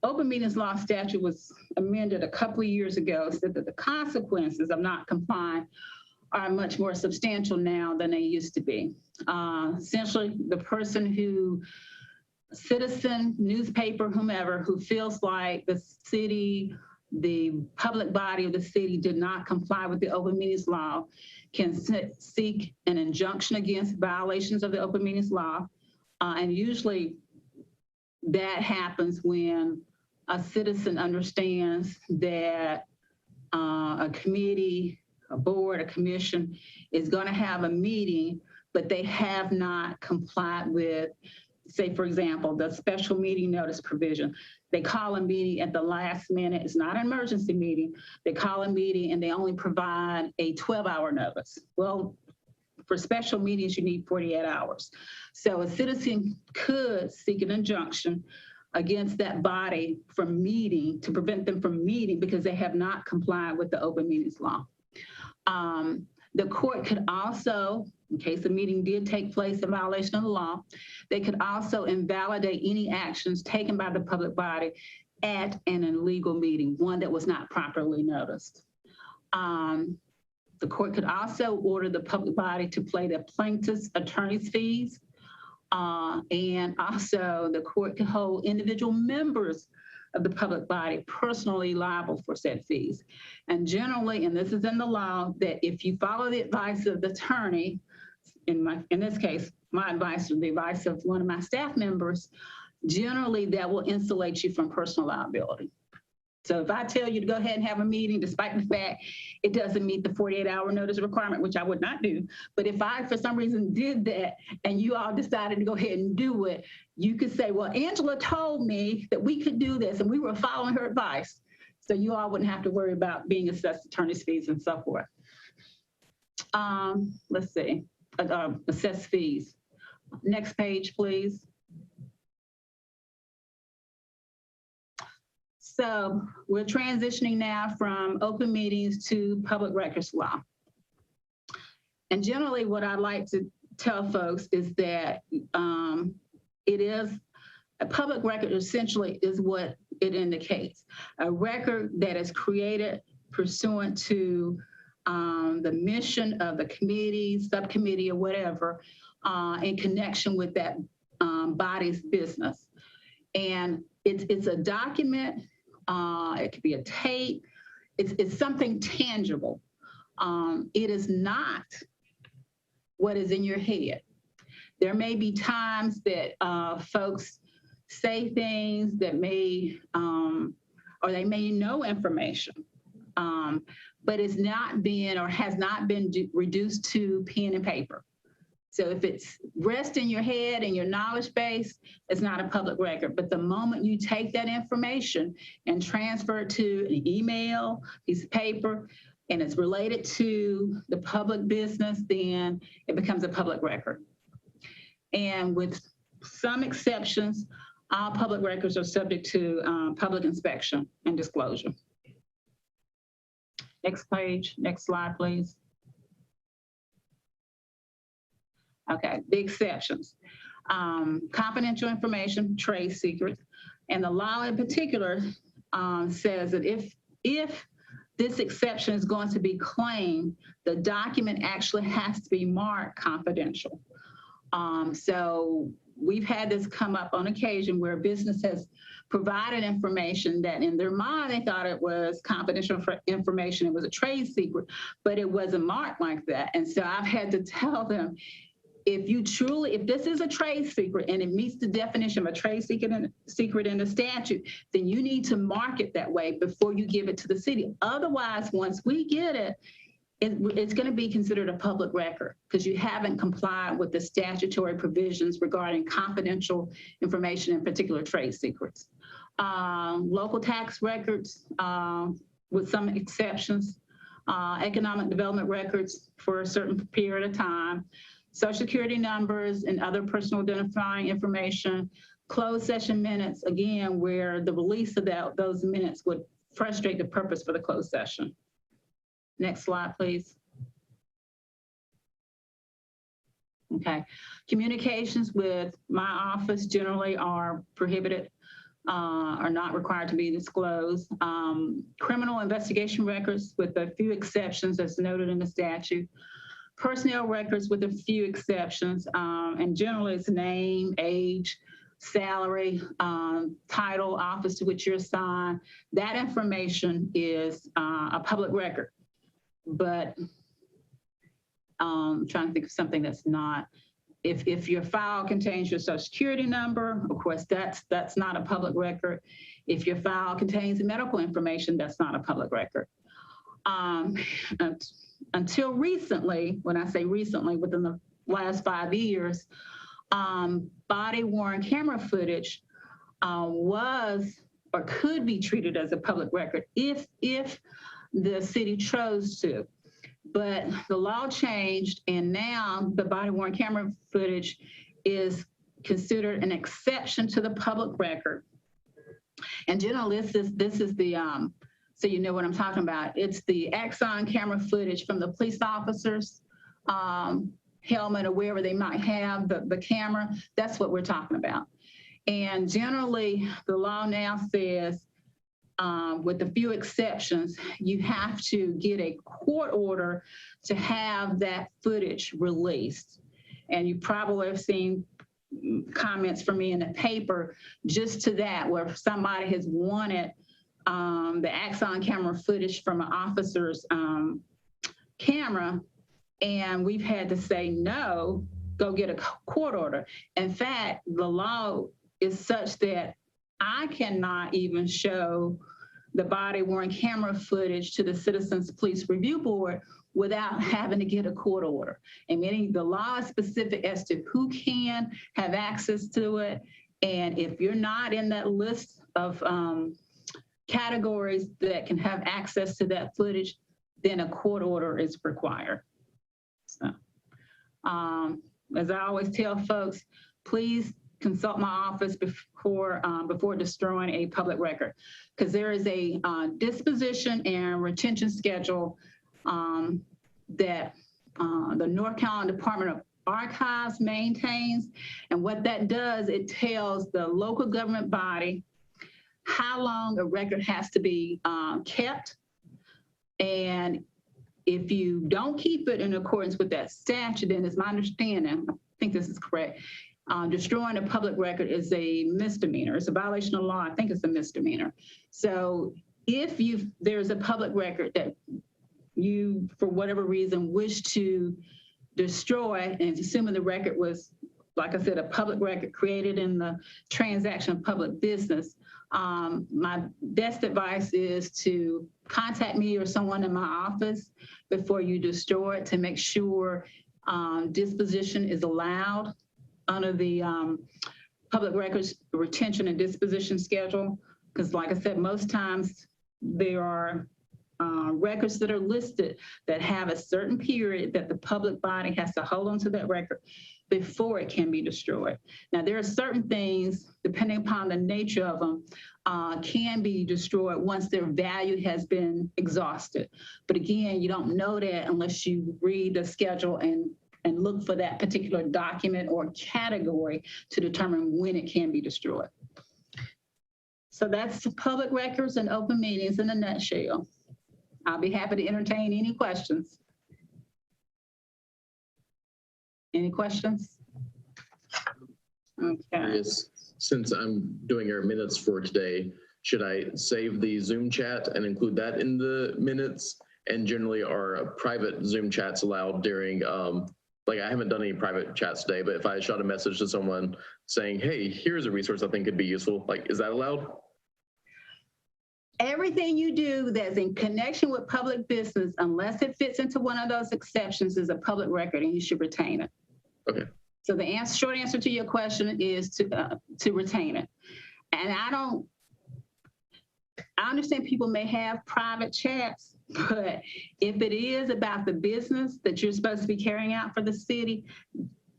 open meetings law statute was amended a couple of years ago so that the consequences of not complying are much more substantial now than they used to be. Essentially, the person who, citizen, newspaper, whomever, who feels like the city the public body of the city did not comply with the open meetings law can seek an injunction against violations of the open meetings law. And usually that happens when a citizen understands that a committee, a board, a commission is going to have a meeting, but they have not complied with, say, for example, the special meeting notice provision. They call a meeting at the last minute. It's not an emergency meeting. They call a meeting and they only provide a 12-hour notice. Well, for special meetings, you need 48 hours. So a citizen could seek an injunction against that body from meeting, to prevent them from meeting because they have not complied with the open meetings law. The court could also, in case the meeting did take place in violation of the law, they could also invalidate any actions taken by the public body at an illegal meeting, one that was not properly noticed. The court could also order the public body to pay the plaintiff's attorney's fees. And also the court could hold individual members of the public body personally liable for said fees. And generally, and this is in the law, that if you follow the advice of the attorney, in this case, my advice or the advice of one of my staff members, generally that will insulate you from personal liability. So if I tell you to go ahead and have a meeting, despite the fact it doesn't meet the 48-hour notice requirement, which I would not do, but if I, for some reason, did that and you all decided to go ahead and do it, you could say, well, Angela told me that we could do this and we were following her advice. So you all wouldn't have to worry about being assessed attorney's fees and so forth. Let's see, assessed fees. Next page, please. So we're transitioning now from open meetings to public records law. And generally what I'd like to tell folks is that it is, a public record essentially is what it indicates. A record that is created pursuant to the mission of the committee, subcommittee, or whatever, in connection with that body's business. And it's a document. It could be a tape. It's something tangible. It is not what is in your head. There may be times that folks say things that may, or they may know information, but it's not been or has not been reduced to pen and paper. So if it's rest in your head and your knowledge base, it's not a public record. But the moment you take that information and transfer it to an email, piece of paper, and it's related to the public business, then it becomes a public record. And with some exceptions, all public records are subject to public inspection and disclosure. Next page, next slide, please. Okay, the exceptions. Confidential information, trade secrets, and the law in particular says that if this exception is going to be claimed, the document actually has to be marked confidential. So we've had this come up on occasion where a business has provided information that in their mind, they thought it was confidential information, it was a trade secret, but it wasn't marked like that. And so I've had to tell them, if this is a trade secret and it meets the definition of a trade secret in the statute, then you need to mark it that way before you give it to the city. Otherwise, once we get it, it's going to be considered a public record because you haven't complied with the statutory provisions regarding confidential information, in particular trade secrets. Local tax records, with some exceptions, economic development records for a certain period of time, Social Security numbers and other personal identifying information, closed session minutes, again, where the release of those minutes would frustrate the purpose for the closed session. Next slide, please. Okay, communications with my office generally are prohibited, are not required to be disclosed. Criminal investigation records with a few exceptions as noted in the statute. Personnel records with a few exceptions, and generally it's name, age, salary, title, office to which you're assigned, that information is a public record. But trying to think of something that's not. If your file contains your social security number, of course, that's not a public record. If your file contains medical information, that's not a public record. Until recently, when I say recently, within the last 5 years, body-worn camera footage was or could be treated as a public record if the city chose to. But the law changed, and now the body-worn camera footage is considered an exception to the public record. And generally, this is the, so you know what I'm talking about. It's the Axon camera footage from the police officers' helmet or wherever they might have the camera. That's what we're talking about. And generally, the law now says, with a few exceptions, you have to get a court order to have that footage released. And you probably have seen comments from me in the paper just to that, where somebody has wanted the Axon camera footage from an officer's camera, and we've had to say, no, go get a court order. In fact, the law is such that I cannot even show the body-worn camera footage to the Citizens Police Review Board without having to get a court order. And meaning the law is specific as to who can have access to it. And if you're not in that list of categories that can have access to that footage, then a court order is required. So, as I always tell folks, please consult my office before destroying a public record, because there is a disposition and retention schedule that the North Carolina Department of Archives maintains. And what that does, it tells the local government body how long a record has to be kept. And if you don't keep it in accordance with that statute, then it's my understanding, I think this is correct, destroying a public record is a misdemeanor. It's a violation of law. I think it's a misdemeanor. So if there's a public record that you, for whatever reason, wish to destroy, and assuming the record was, like I said, a public record created in the transaction of public business, my best advice is to contact me or someone in my office before you destroy it to make sure disposition is allowed under the public records retention and disposition schedule. Because like I said, most times there are records that are listed that have a certain period that the public body has to hold on to that record before it can be destroyed. Now, there are certain things, depending upon the nature of them, can be destroyed once their value has been exhausted. But again, you don't know that unless you read the schedule and look for that particular document or category to determine when it can be destroyed. So that's public records and open meetings in a nutshell. I'll be happy to entertain any questions. Any questions? Okay. Yes. Since I'm doing our minutes for today, should I save the Zoom chat and include that in the minutes? And generally are private Zoom chats allowed during, like I haven't done any private chats today, but if I shot a message to someone saying, hey, here's a resource I think could be useful, like, is that allowed? Everything you do that's in connection with public business, unless it fits into one of those exceptions, is a public record and you should retain it. Okay. So the short answer to your question is to retain it. And I understand people may have private chats, but if it is about the business that you're supposed to be carrying out for the city,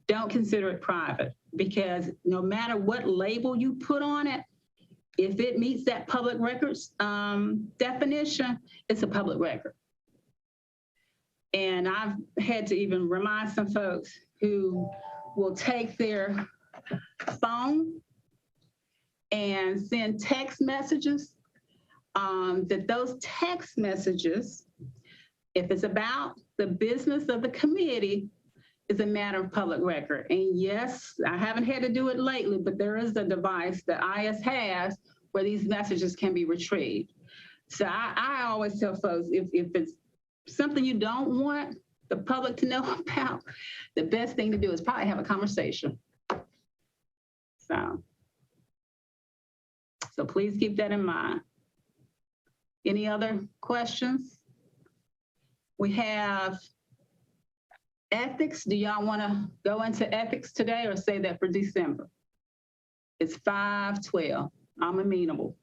don't consider it private, because no matter what label you put on it, if it meets that public records definition, it's a public record. And I've had to even remind some folks who will take their phone and send text messages, that those text messages, if it's about the business of the committee, is a matter of public record. And yes, I haven't had to do it lately, but there is a device that IS has where these messages can be retrieved. So I always tell folks, if it's something you don't want the public to know about, the best thing to do is probably have a conversation. So please keep that in mind. Any other questions? We have ethics. Do y'all want to go into ethics today or say that for December? It's 5:12. I'm amenable.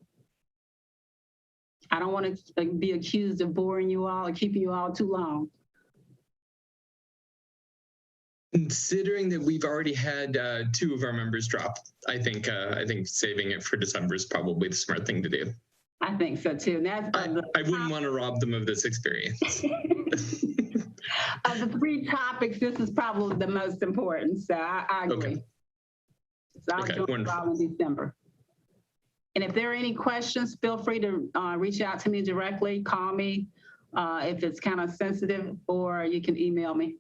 I don't want to be accused of boring you all or keeping you all too long. Considering that we've already had 2 of our members drop, I think saving it for December is probably the smart thing to do. I think so too. And that's I wouldn't want to rob them of this experience. Of the 3 topics, this is probably the most important. So I agree. Okay. So I'll join you all in December. And if there are any questions, feel free to reach out to me directly, call me if it's kind of sensitive, or you can email me.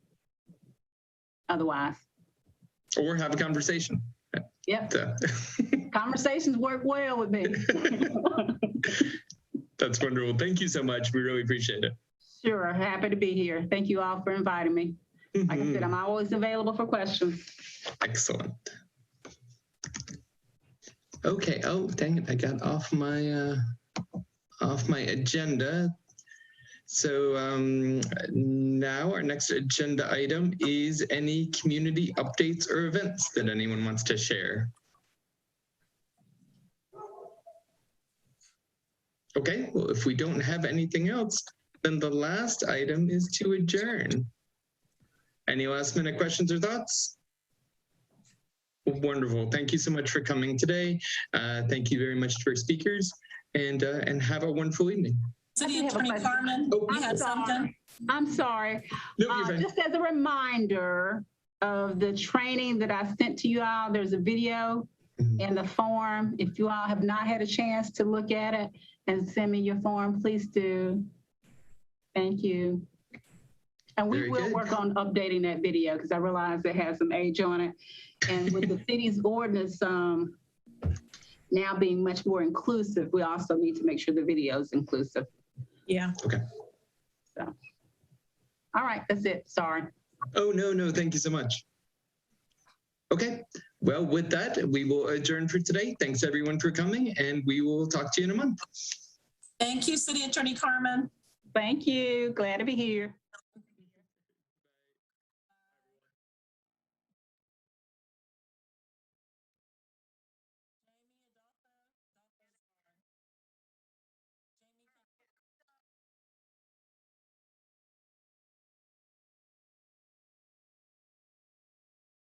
Otherwise. Or have a conversation. Yep. Conversations work well with me. That's wonderful. Thank you so much. We really appreciate it. Sure. Happy to be here. Thank you all for inviting me. Like I said, I'm always available for questions. Excellent. Okay. Oh, dang it. I got off my agenda. So now our next agenda item is any community updates or events that anyone wants to share. Okay, well, if we don't have anything else, then the last item is to adjourn. Any last minute questions or thoughts? Wonderful. Thank you so much for coming today. Thank you very much to our speakers, and have a wonderful evening. City Attorney Carmen, you had something? I'm sorry. No, just as a reminder of the training that I sent to you all, there's a video and the form. If you all have not had a chance to look at it and send me your form, please do. Thank you. And we will work on updating that video because I realize it has some age on it. And with the city's ordinance now being much more inclusive, we also need to make sure the video is inclusive. Yeah. Okay. So, all right, that's it. Sorry. Oh, no, thank you so much. Okay, well, with that, we will adjourn for today. Thanks everyone for coming, and we will talk to you in a month. Thank you, City Attorney Carmen. Thank you. Glad to be here.